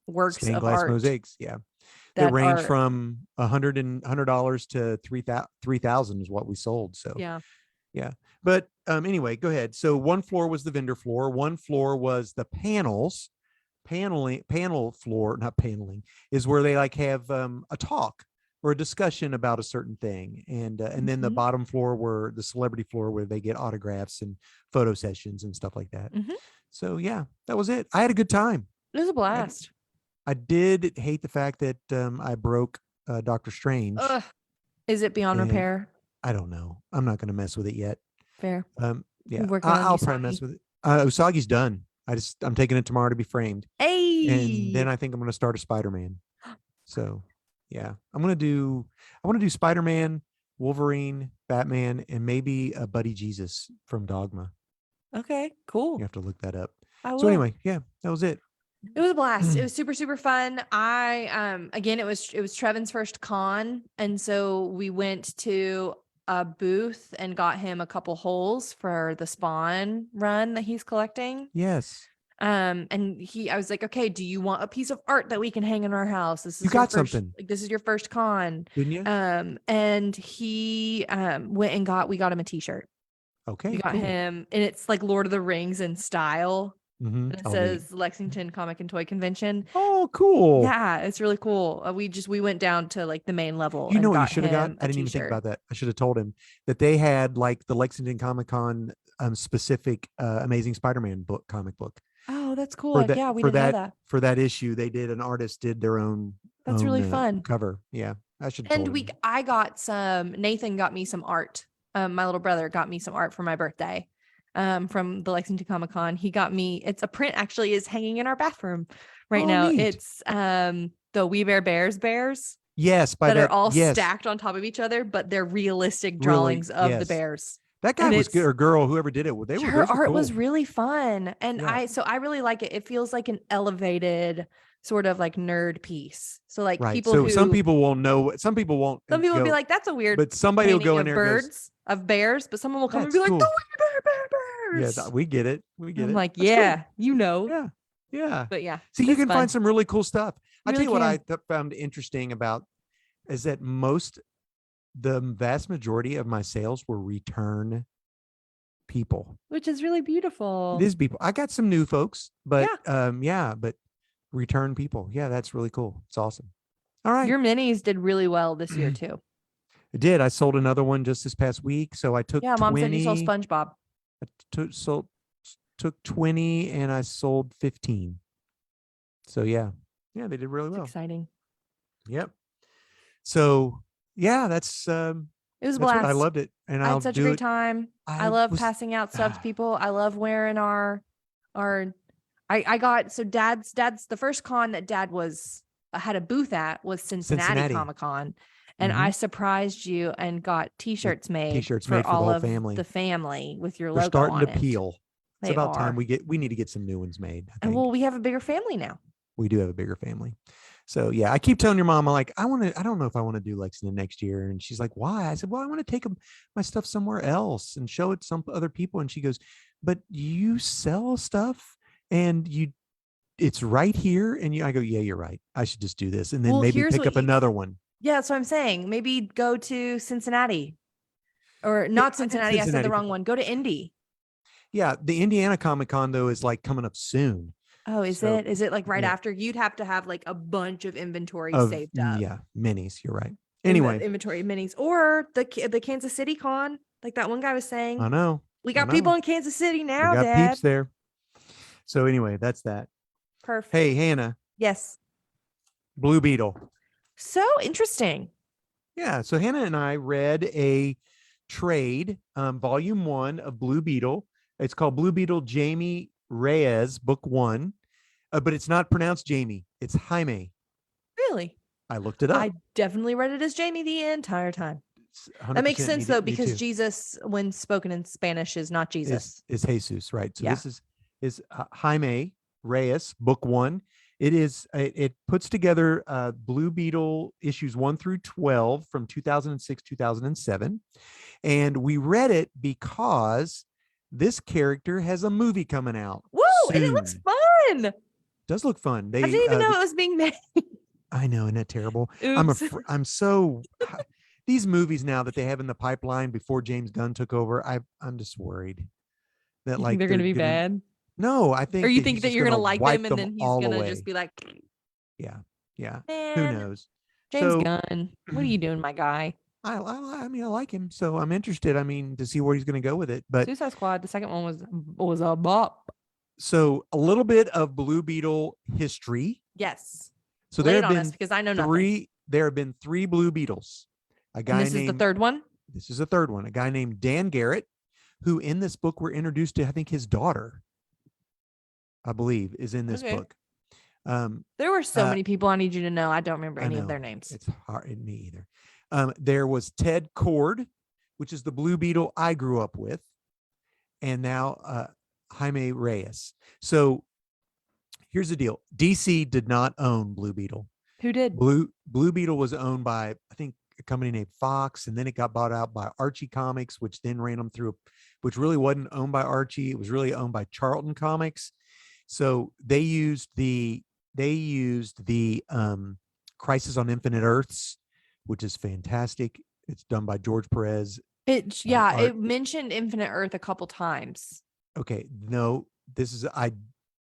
works stained of glass art. Mosaics. Yeah. That range from $100 to $3,000 is what we sold. So yeah. But anyway, go ahead. So one floor was the vendor floor. One floor was the panel floor, not paneling, is where they like have a talk or a discussion about a certain thing. And then the bottom floor were the celebrity floor where they get autographs and photo sessions and stuff like that. So yeah, that was it. I had a good time. It was a blast. I did hate the fact that I broke Doctor Strange. Is it beyond repair? I don't know. I'm not going to mess with it yet. Fair. Yeah, I'll probably mess with it. Usagi's done. I'm taking it tomorrow to be framed. Hey. And then I think I'm going to start a Spider-Man. So yeah, I want to do Spider-Man, Wolverine, Batman, and maybe a Buddy Jesus from Dogma. Okay, cool. You have to look that up. So anyway, yeah, that was it. It was a blast. It was super, super fun. Again, it was Trevin's first con. And so we went to a booth and got him a couple holes for the Spawn run that he's collecting. Yes. And I was like, okay, do you want a piece of art that we can hang in our house? This is You got first, something. like, this is your first con. Didn't you? And he went and we got him a t-shirt. Okay, We got cool. him, and it's like Lord of the Rings in style. Mm-hmm. And it Oh, says Lexington Comic and Toy Convention. oh, cool. Yeah, it's really cool. We went down to like the main level You and know what you got should have got? him I a didn't even think t-shirt. about that. I should have told him that they had like the Lexington Comic Con specific Amazing Spider-Man comic book. Oh, that's cool. For that, Yeah, we for didn't know that, that. for that issue, an artist did their That's really fun. cover. Yeah, I should have told And him. I got Nathan got me some art. My little brother got me some art for my birthday. From the Lexington Comic Con. He got me, it's a print actually is hanging in our bathroom right Oh, now. neat. It's the We Bare Bears Yes, that are all yes. stacked on top of each other, but they're realistic drawings of the yes. bears. That guy And was good, or girl, whoever did it. Her those were art cool. was really fun. And Yeah. I really like it. It feels like an elevated sort of like nerd piece. So like right. people So who some people won't know. Some people won't. some people go, will be like, that's a weird but somebody will painting go in of there and goes, birds of bears, but someone will come and "That's be like, cool." the We Bare Bears. Yeah, we get it. We get I'm it. like, That's yeah, cool. you know. Yeah. Yeah. But yeah. See, you it's can fun. find some really cool stuff. I'll tell really you what I can. found interesting about is that the vast majority of my sales were return people. Which is really beautiful. It is people. I got some new folks, but but return people. Yeah, that's really cool. It's awesome. All right. Your minis did really well this year too. I did. I sold another one just this past week. So I took Yeah, 20. Mom said you sold SpongeBob. I took 20 and I sold 15. So yeah, they did really well. Exciting. Yep. So yeah, that's it was a blast. I loved it, and I I'll had such a do great it. time. I love passing out stuff to people. I love wearing our. I got Dad's the first con that Dad had a booth at was Cincinnati. Comic Con. And I surprised you and got t-shirts made for the all whole of family. the family with your They're logo starting on to it. peel. It's They about time are. we need to get some new ones made. I And think. well, we have a bigger family now. We do have a bigger family. So yeah, I keep telling your mom, I'm like, I don't know if I want to do Lexington next year. And she's like, why? I said, well, I want to take my stuff somewhere else and show it to some other people. And she goes, but you sell stuff and it's right here. And I go, yeah, you're right. I should just do this. And then maybe pick up another one. Yeah, that's what I'm saying. Maybe go to Cincinnati or not Cincinnati. I said the wrong one. Go to Indy. Yeah. The Indiana Comic Con though is like coming up soon. Oh, is it? Is it like right after? You'd have to have like a bunch of inventory saved up. Yeah, minis. You're right. Anyway, inventory minis or the Kansas City con, like that one guy was saying. I know. We got people in Kansas City now. We got peeps there. So anyway, that's that. Perfect. Hey, Hannah. Yes. Blue Beetle. So interesting. Yeah. So Hannah and I read a trade, volume 1 of Blue Beetle. It's called Blue Beetle Jamie Reyes, book 1. But it's not pronounced Jamie. It's Jaime. Really? I looked it up. I definitely read it as Jamie the entire time. That makes sense though, because Jesus, when spoken in Spanish, is not Jesus. Is Jesus, right? So this is Jaime Reyes, book 1. It puts together Blue Beetle issues 1 through 12 from 2006, 2007. And we read it because this character has a movie coming out. Woo! Soon. And it looks fun. It does look fun. I didn't even know it was being made. I know, isn't that terrible? Oops. I'm so these movies now that they have in the pipeline before James Gunn took over. I'm just worried that like they're gonna be bad. No, I think. Or you think that you're gonna like them and then he's gonna just be like, yeah. Man, who knows? James Gunn, what are you doing, my guy? I mean, I like him, so I'm interested. I mean, to see where he's going to go with it. But Suicide Squad, the second one was a bop. So a little bit of Blue Beetle history. Yes. So there have been because I know nothing. There have been 3 Blue Beetles. A guy is the third one. This is the third one. A guy named Dan Garrett, who in this book we're introduced to. I think his daughter, I believe, is in this book. There were so many people. I need you to know. I don't remember any of their names. It's hard in me either. There was Ted Cord, which is the Blue Beetle I grew up with, and now Jaime Reyes. So here's the deal: DC did not own Blue Beetle. Who did? Blue Beetle was owned by, I think, a company named Fox, and then it got bought out by Archie Comics, which then ran them through, which really wasn't owned by Archie. It was really owned by Charlton Comics. So they used the Crisis on Infinite Earths, which is fantastic. It's done by George Perez. It mentioned Infinite Earth a couple times. Okay, no, this is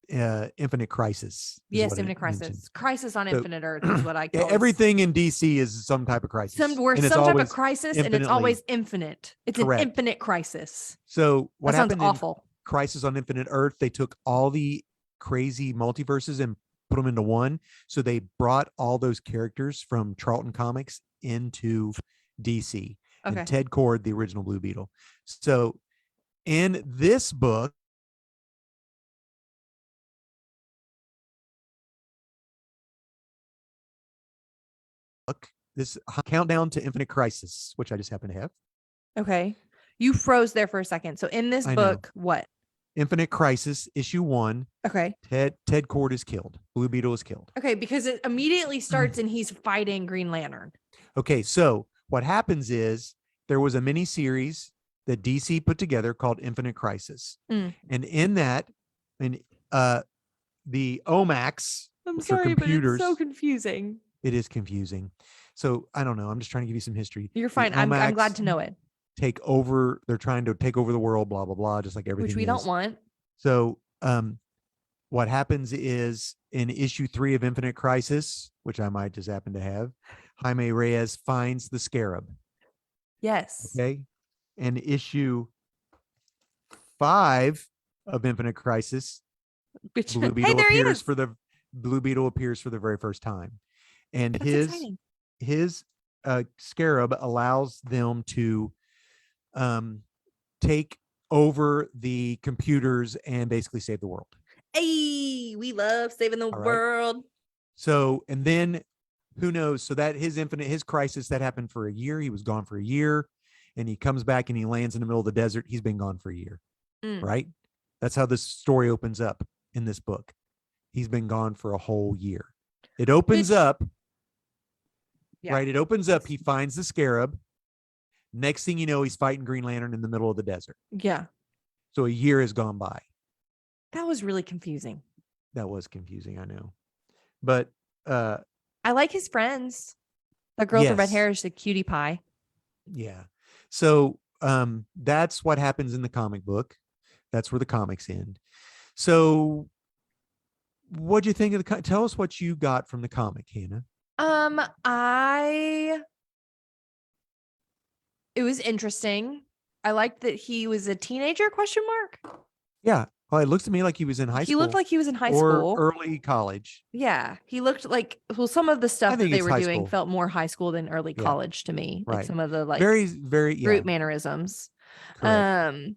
Infinite Crisis. Yes, Infinite Crisis. Mentioned. Crisis on Infinite Earth is what I call everything in DC is some type of crisis. Some type of crisis, and it's always infinite. It's correct. An infinite crisis. So what that happened sounds awful. In Crisis on Infinite Earth, they took all the crazy multiverses and put them into one. So they brought all those characters from Charlton Comics into DC. Okay. And Ted Kord, the original Blue Beetle. So in this book, this Countdown to Infinite Crisis, which I just happen to have. Okay. You froze there for a second. So in this book, what? Infinite Crisis, issue 1. Okay. Ted Kord is killed. Blue Beetle is killed. Okay, because it immediately starts and he's fighting Green Lantern. Okay, so what happens is there was a mini series that DC put together called Infinite Crisis. And in that, the OMAX, I'm sorry, but it's so confusing. It is confusing. So I don't know. I'm just trying to give you some history. You're fine. I'm glad to know it. They're trying to take over the world, blah, blah, blah, just like everything. Which we don't want. So what happens is in issue 3 of Infinite Crisis, which I might just happen to have, Jaime Reyes finds the Scarab. Yes. Okay. And issue 5 of Infinite Crisis, Blue Beetle appears for the very first time. And that's his Scarab allows them to take over the computers and basically save the world. Hey, we love saving the world. So, and then who knows? So that his crisis that happened for a year. He was gone for a year, and he comes back and he lands in the middle of the desert. He's been gone for a year, right? That's how this story opens up in this book. He's been gone for a whole year. It opens up. Yeah. Right. It opens up. He finds the Scarab. Next thing you know, he's fighting Green Lantern in the middle of the desert. Yeah. So a year has gone by. That was really confusing. That was confusing. I know. But I like his friends. The girl with the red hair is a cutie pie. Yeah. So that's what happens in the comic book. That's where the comics end. So what'd you think of tell us what you got from the comic, Hannah? It was interesting. I liked that he was a teenager, ? Yeah. Well, it looks to me like he was in high school. He looked like he was in high school. Or early college. Yeah. He looked like, some of the stuff that they were doing felt more high school than early college to me. Right. Like some of the very group mannerisms. Correct.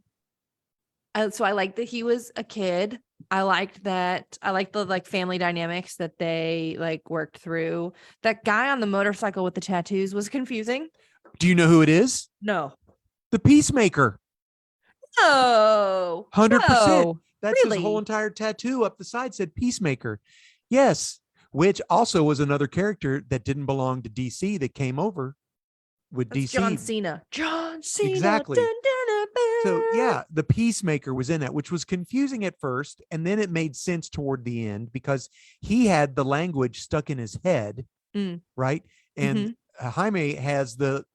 So I liked that he was a kid. I liked the family dynamics that they worked through. That guy on the motorcycle with the tattoos was confusing. Do you know who it is? No. The Peacemaker. No. 100%. That's really? His whole entire tattoo up the side said Peacemaker. Yes. Which also was another character that didn't belong to DC that came over with DC. John Cena. Exactly. Dun, dun, dun, so yeah, the Peacemaker was in that, which was confusing at first. And then it made sense toward the end because he had the language stuck in his head. Right. And Jaime has the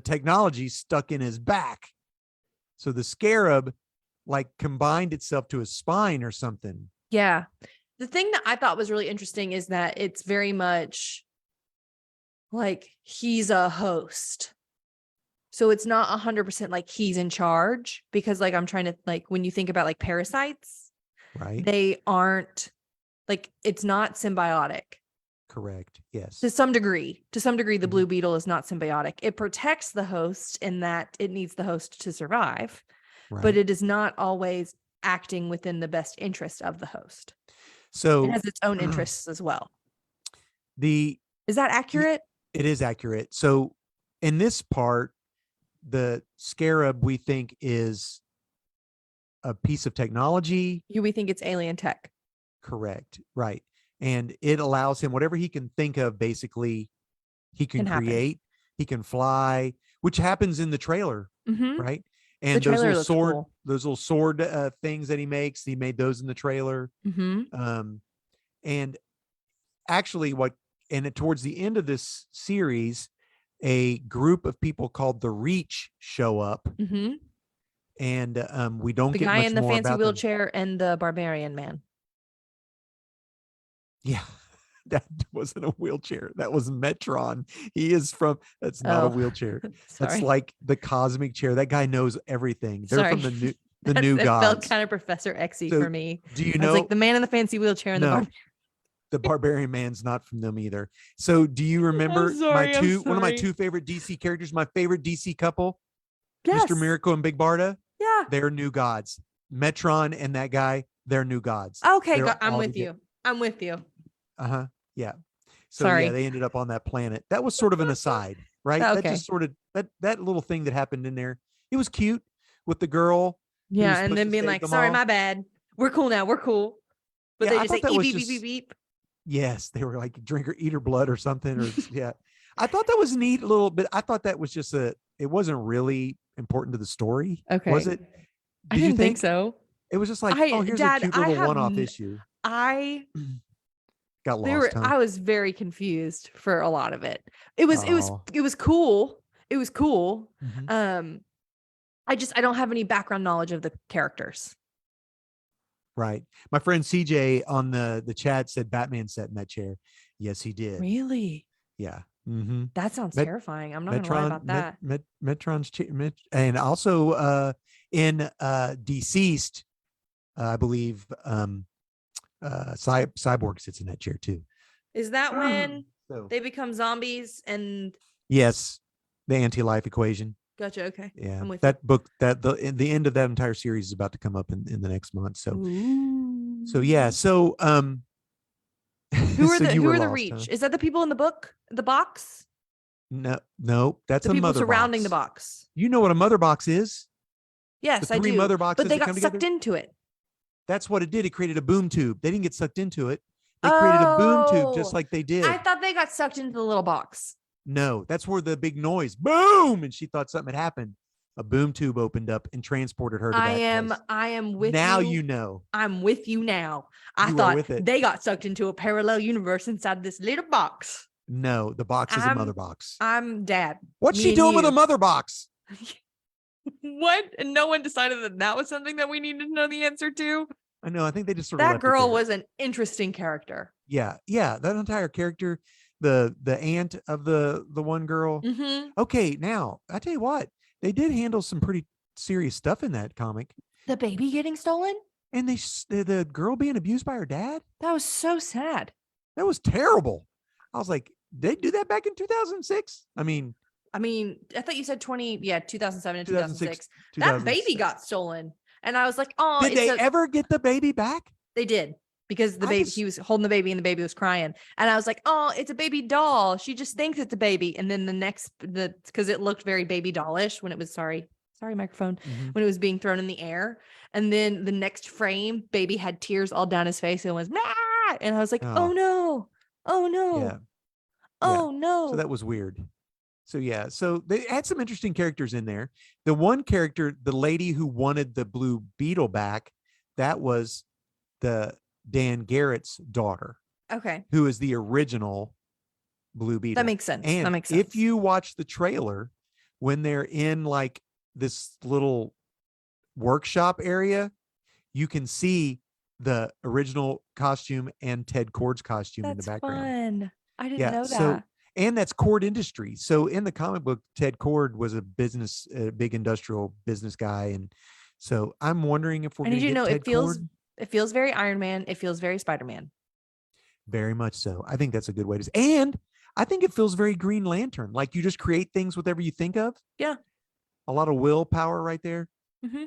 technology stuck in his back. So the Scarab combined itself to his spine or something. Yeah. The thing that I thought was really interesting is that it's very much he's a host. So it's not 100% he's in charge because I'm trying to when you think about parasites, right? They aren't it's not symbiotic. Correct. Yes. To some degree, the Blue Beetle is not symbiotic. It protects the host in that it needs the host to survive, but it is not always acting within the best interest of the host. So it has its own interests as well. Is that accurate? It is accurate. So in this part, the Scarab we think is a piece of technology. We think it's alien tech. Correct. Right. And it allows him whatever he can think of, basically, he can create, he can fly, which happens in the trailer, right? And trailer looks cool. those little sword things that he makes, he made those in the trailer. And actually towards the end of this series, a group of people called the Reach show up. And we don't the get guy much in the more fancy about wheelchair and the barbarian man. Yeah, that wasn't a wheelchair. That was Metron. That's not a wheelchair. That's like the cosmic chair. That guy knows everything. They're from the new gods. It felt kind of Professor X-y for me. Do you know? Like the man in the fancy wheelchair and the barbarian man's not from them either. So do you remember one of my two favorite DC characters, my favorite DC couple? Yes. Mr. Miracle and Big Barda? Yeah. They're new gods. Metron and that guy, they're new gods. Okay, I'm with you. I'm with you. Yeah. So yeah, they ended up on that planet. That was sort of an aside, right? Okay. That just sort of that little thing that happened in there. It was cute with the girl. Yeah, and then being like, sorry, my bad. We're cool now. We're cool. But they just say beep, beep, beep, beep. Yes, they were like drink or eat her blood or something. Or yeah. I thought that was neat a little bit. I thought that was just it wasn't really important to the story. Okay. Was it? I didn't think so. It was just like, here's a cute little one-off issue. I got lost. I was very confused for a lot of it. It was cool. It was cool. I don't have any background knowledge of the characters. Right. My friend CJ on the chat said Batman sat in that chair. Yes, he did. Really? Yeah. That sounds terrifying. I'm not gonna lie about that. Metron's and also in Deceased, I believe Cyborg sits in that chair too. Is that when they become zombies and yes, the anti-life equation. Gotcha. Okay. Yeah. I'm with that you. Book the end of that entire series is about to come up in the next month. So yeah. So who are the Reach? Huh? Is that the people in the box? No, that's the people surrounding the box. You know what a mother box is? Yes, I do. Mother boxes, but they got sucked into it. That's what it did. It created a boom tube. They didn't get sucked into it. They created a boom tube just like they did. I thought they got sucked into the little box. No, that's where the big noise, boom, and she thought something had happened. A boom tube opened up and transported her to that place. I am with you. Now you know. I'm with you now. I thought they got sucked into a parallel universe inside this little box. No, the box is a mother box. I'm dad. What's she doing with a mother box? What? And no one decided that was something that we needed to know the answer to? I know. I think they just sort of that girl was an interesting character. Yeah. That entire character, the aunt of the one girl. Okay, now I tell you what, they did handle some pretty serious stuff in that comic. The baby getting stolen, and the girl being abused by her dad. That was so sad. That was terrible. I was like, they do that back in 2006. I mean, I thought you said 2007 and 2006. That baby got stolen. And I was like, oh, did they ever get the baby back? They did, because the baby, he was holding the baby and the baby was crying. And I was like, oh, it's a baby doll. She just thinks it's a baby. And then because it looked very baby dollish when it was, sorry, microphone, when it was being thrown in the air. And then the next frame, baby had tears all down his face and was, Mah! And I was like, oh no. Yeah. Oh no. So that was weird. So yeah, so they had some interesting characters in there. The one character, the lady who wanted the blue Beetle back, that was the Dan Garrett's daughter. Okay. Who is the original blue Beetle. That makes sense. And that makes sense. If you watch the trailer, when they're in like this little workshop area, you can see the original costume and Ted Kord's costume in the background. Fun. I didn't know that. So, and that's Kord Industries. So in the comic book, Ted Kord was a big industrial business guy. And so I'm wondering if we're going to get Ted Kord. It feels very Iron Man. It feels very Spider-Man. Very much so. I think that's a good way to say. And I think it feels very Green Lantern. Like you just create things with whatever you think of. Yeah. A lot of willpower right there.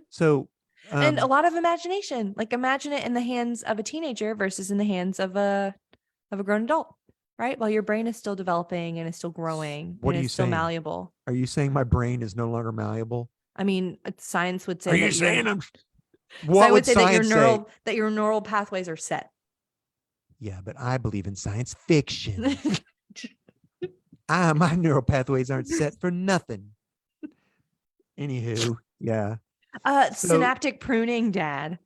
So. And a lot of imagination. Like imagine it in the hands of a teenager versus in the hands of a grown adult. Right? While your brain is still developing and is still growing. What are you still saying? Malleable. Are you saying my brain is no longer malleable? I mean, science would say. Are you saying I'm? What would science say? That your neural pathways are set. Yeah, but I believe in science fiction. My neural pathways aren't set for nothing. Anywho, yeah. So Synaptic pruning, Dad.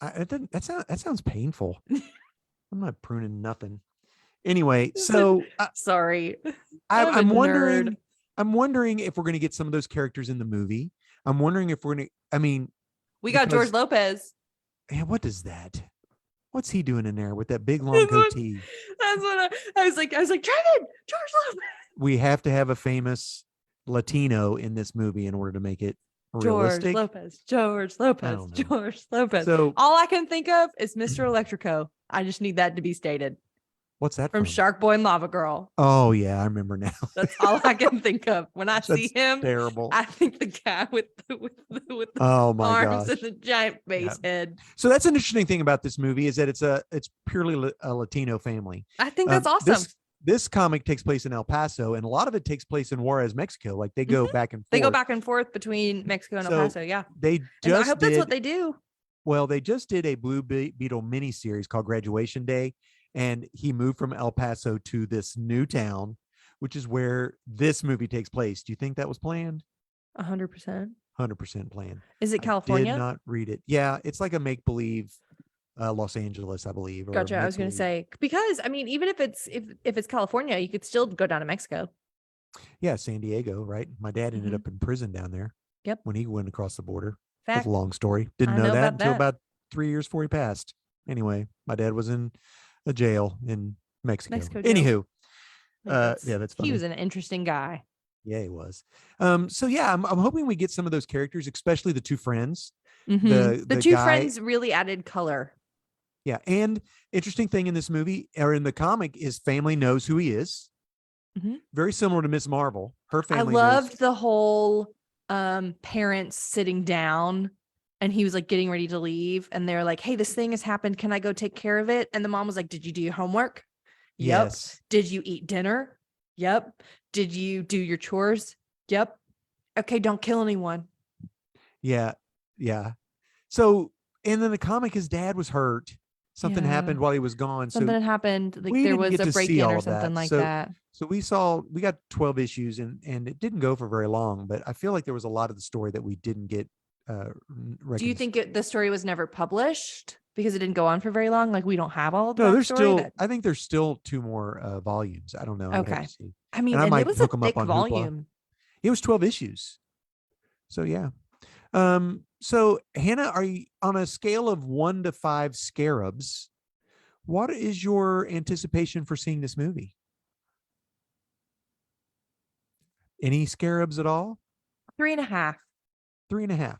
that sounds painful. I'm not pruning nothing. Anyway, so Sorry. I'm a wondering. nerd. I'm wondering if we're going to get some of those characters in the movie. I'm wondering if we're going to. I mean, We got George Lopez. Yeah, what is that? What's he doing in there with that big long goatee? That's what I was like, Dragon, George Lopez. We have to have a famous Latino in this movie in order to make it realistic. George Lopez. So all I can think of is Mr. Electrico. I just need that to be stated. What's that from Shark Boy and Lava Girl? Oh yeah, I remember now. That's all I can think of when I see him. Terrible. I think the guy with the oh my arms gosh. and the giant base head. So that's an interesting thing about this movie is that it's purely a Latino family. I think that's awesome. This comic takes place in El Paso, and a lot of it takes place in Juarez, Mexico. Like they go back and forth. They go back and forth between Mexico and El Paso. Yeah, they just. And I hope that's what they do. Well, they just did a Blue Beetle miniseries called Graduation Day, and he moved from El Paso to this new town, which is where this movie takes place. Do you think that was planned? 100%. 100% planned. Is it California? I did not read it. Yeah, it's like a make-believe Los Angeles, I believe. Gotcha. I was going to say, because I mean, even if it's California, you could still go down to Mexico. Yeah, San Diego, right? My dad ended up in prison down there. Yep. When he went across the border. Fact. That's a long story. Didn't know that until about 3 years before he passed. Anyway, my dad was in a jail in Mexico. Anywho, yeah, that's funny. He was an interesting guy. Yeah, he was. So yeah, I'm hoping we get some of those characters, especially the two friends. The two friends really added color. Yeah, and interesting thing in this movie or in the comic is family knows who he is. Very similar to Miss Marvel. Her family. I loved the whole parents sitting down, and he was like getting ready to leave, and they're like, "Hey, this thing has happened. Can I go take care of it?" And the mom was like, "Did you do your homework?" Yes. Yep. Did you eat dinner? Yep. Did you do your chores? Yep. Okay, don't kill anyone. Yeah. So, and then the comic, his dad was hurt. Something happened while he was gone. Something happened. Like there was a break-in or something like that. So we got 12 issues and it didn't go for very long, but I feel like there was a lot of the story that we didn't get. Do you think the story was never published because it didn't go on for very long? Like we don't have all of that. No, there's still, I think there's still 2 more volumes. I don't know. Okay. I mean, and it was a thick volume. It was 12 issues. So yeah. So Hannah, are you on a scale of 1 to 5 scarabs? What is your anticipation for seeing this movie? Any scarabs at all? 3.5. 3.5.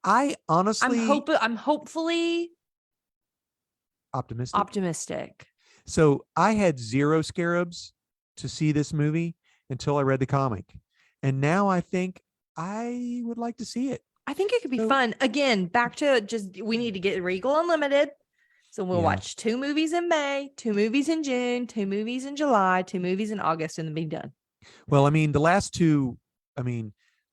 I honestly, I'm hopefully optimistic. So I had 0 scarabs to see this movie until I read the comic. And now I think I would like to see it. I think it could be fun. Again, back to we need to get Regal Unlimited. So we'll watch 2 movies in May, 2 movies in June, 2 movies in July, 2 movies in August, and then be done. Well, I mean, the last 2,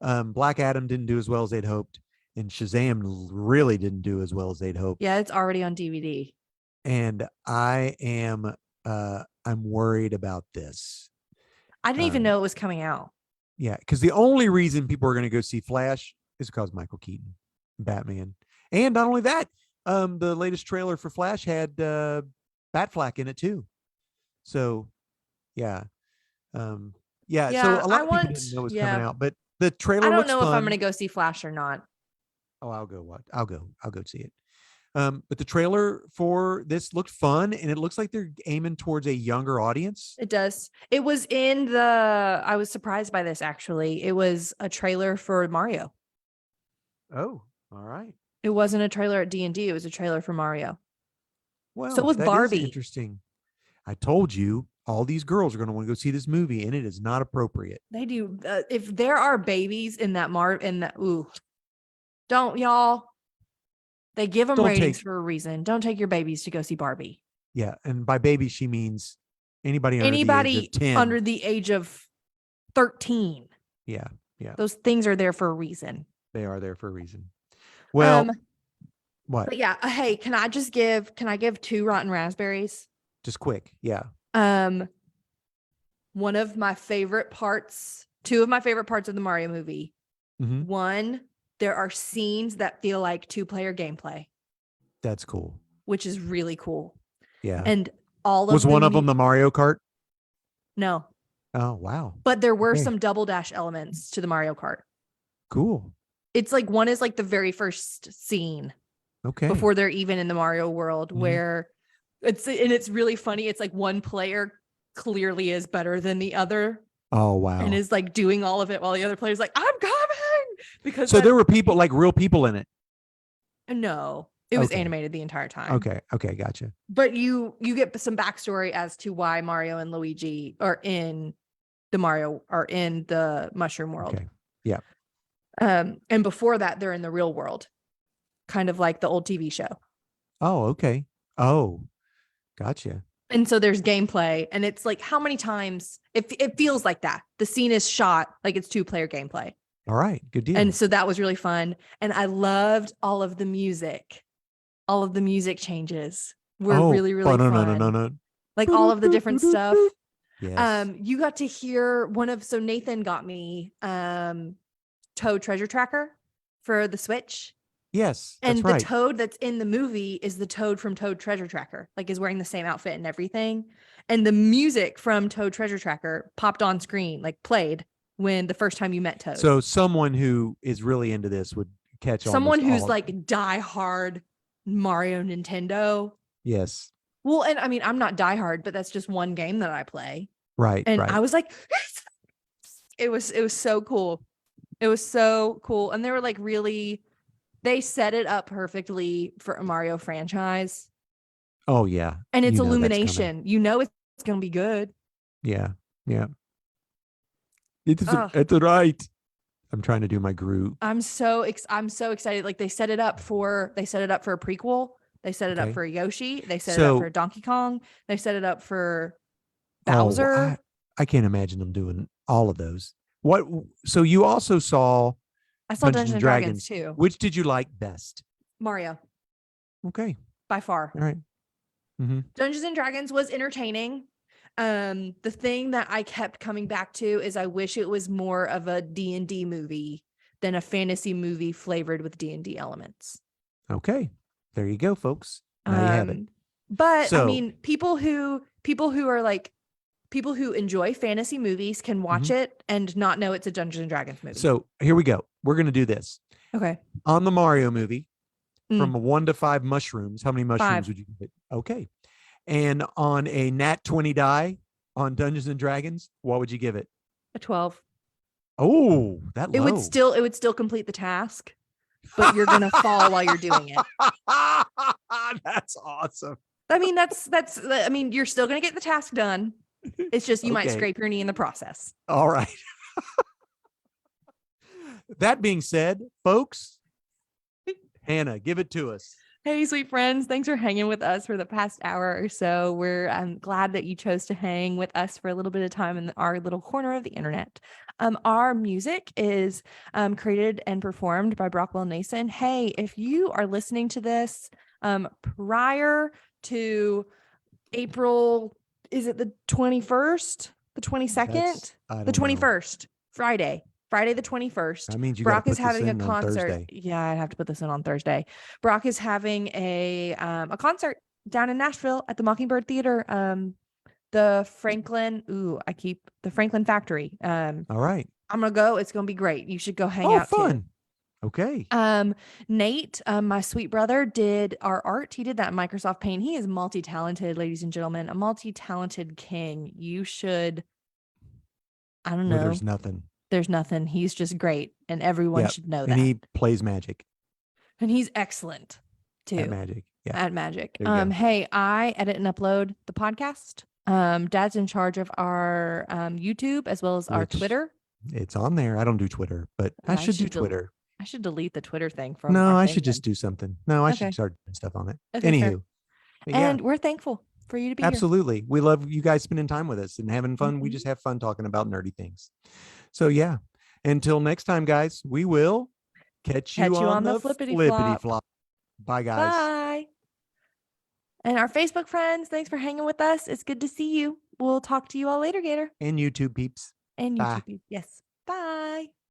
Black Adam didn't do as well as they'd hoped. And Shazam really didn't do as well as they'd hoped. Yeah, it's already on DVD. And I'm worried about this. I didn't even know it was coming out. Yeah, because the only reason people are going to go see Flash is because Michael Keaton, Batman. And not only that, the latest trailer for Flash had Batfleck in it too. So, yeah. So a lot of people didn't know it was coming out, but the trailer looks fun. I don't know if I'm going to go see Flash or not. Oh, I'll go see it. But the trailer for this looked fun, and it looks like they're aiming towards a younger audience. It does. It was I was surprised by this, actually. It was a trailer for Mario. Oh, all right. It wasn't a trailer at D&D. It was a trailer for Mario. Well, so with Barbie. Interesting. I told you all these girls are going to want to go see this movie, and it is not appropriate. They do. If there are babies in that don't y'all. They give them ratings for a reason. Don't take your babies to go see Barbie. Yeah, and by baby she means anybody under the age of 13. Yeah. Those things are there for a reason. They are there for a reason. Well, what? But yeah, hey, can I give 2 rotten raspberries? Just quick. Yeah. One of my favorite parts, 2 of my favorite parts of the Mario movie. 1, there are scenes that feel like 2-player gameplay, That's cool. which is really cool. Yeah. And all of Was one of them the Mario Kart? No. Oh, wow. But there were Okay. some double dash elements to the Mario Kart. Cool. It's like one is like the very first scene Okay. before they're even in the Mario world, where it's really funny. It's like one player clearly is better than the other. Oh, wow. And is like doing all of it while the other player's like, I'm coming. Because so there were people, like real people in it. No, it was animated the entire time. Okay. Gotcha. But you get some backstory as to why Mario and Luigi are in the mushroom world. Okay. Yeah. And before that, they're in the real world, kind of like the old TV show. Oh, okay. Oh, gotcha. And so there's gameplay, and it's like how many times it feels like that. The scene is shot like it's 2-player gameplay. All right. Good deal. And so that was really fun. And I loved all of the music. All of the music changes were really, really fun. Like all of the different stuff. Yes. You got to hear so Nathan got me Toad Treasure Tracker for the Switch. Yes. And that's right. the Toad that's in the movie is the Toad from Toad Treasure Tracker, like is wearing the same outfit and everything. And the music from Toad Treasure Tracker popped on screen, like played when the first time you met Toad. So someone who is really into this would catch on. Someone who's like diehard Mario Nintendo. Yes. Well, and I mean, I'm not diehard, but that's just one game that I play. Right. And I was like, it was so cool. It was so cool. And they were like they set it up perfectly for a Mario franchise. Oh yeah. And it's Illumination. It's going to be good. Yeah. Yeah. It's right. I'm trying to do my Groot. I'm so excited. Like they set it up for a prequel. They set it up for Yoshi. They set it up for Donkey Kong. They set it up for Bowser. I can't imagine them doing all of those. So you also saw I saw Dungeons and Dragons too. Which did you like best? Mario. Okay. By far. All right. Mm-hmm. Dungeons and Dragons was entertaining. The thing that I kept coming back to is I wish it was more of a D&D movie than a fantasy movie flavored with D&D elements. Okay. There you go, folks. Now you have it. But I mean, people who enjoy fantasy movies can watch it and not know it's a Dungeons and Dragons movie. So here we go. We're going to do this. Okay. On the Mario movie, from 1 to 5 mushrooms, how many mushrooms 5. would you give it? Okay. And on a nat 20 die on Dungeons and Dragons, what would you give it? A 12. Oh, that low. It would still complete the task, but you're going to fall while you're doing it. That's awesome. I mean, you're still going to get the task done. It's just you might scrape your knee in the process. All right. That being said, folks, Hannah, give it to us. Hey, sweet friends. Thanks for hanging with us for the past hour or so. We're glad that you chose to hang with us for a little bit of time in our little corner of the internet. Our music is created and performed by Brockwell Nason. Hey, if you are listening to this prior to April, is it the 21st, the 22nd, the 21st, Friday the 21st. That means Brock is having a concert. Thursday. Yeah, I'd have to put this in on Thursday. Brock is having a concert down in Nashville at the Mockingbird Theater. The Franklin Factory. All right. I'm gonna go. It's gonna be great. You should go hang out. Fun. Too. Okay. Nate, my sweet brother, did our art. He did that in Microsoft Paint. He is multi-talented, ladies and gentlemen, a multi-talented king. You should, I don't know. There's nothing. He's just great. And everyone should know that. And he plays magic. And he's excellent too. At magic. Yeah. At magic. Hey, I edit and upload the podcast. Dad's in charge of our YouTube as well as our Twitter. It's on there. I don't do Twitter, but I should do Twitter. I should delete the Twitter thing from. No, I should just do something. No, I should start doing stuff on it. Okay, anywho. And we're thankful for you to be here. Absolutely. We love you guys spending time with us and having fun. We just have fun talking about nerdy things. So yeah, until next time, guys, we will catch you on the flippity flop. Bye, guys. Bye. And our Facebook friends, thanks for hanging with us. It's good to see you. We'll talk to you all later, Gator. And YouTube peeps. And YouTube peeps. Yes.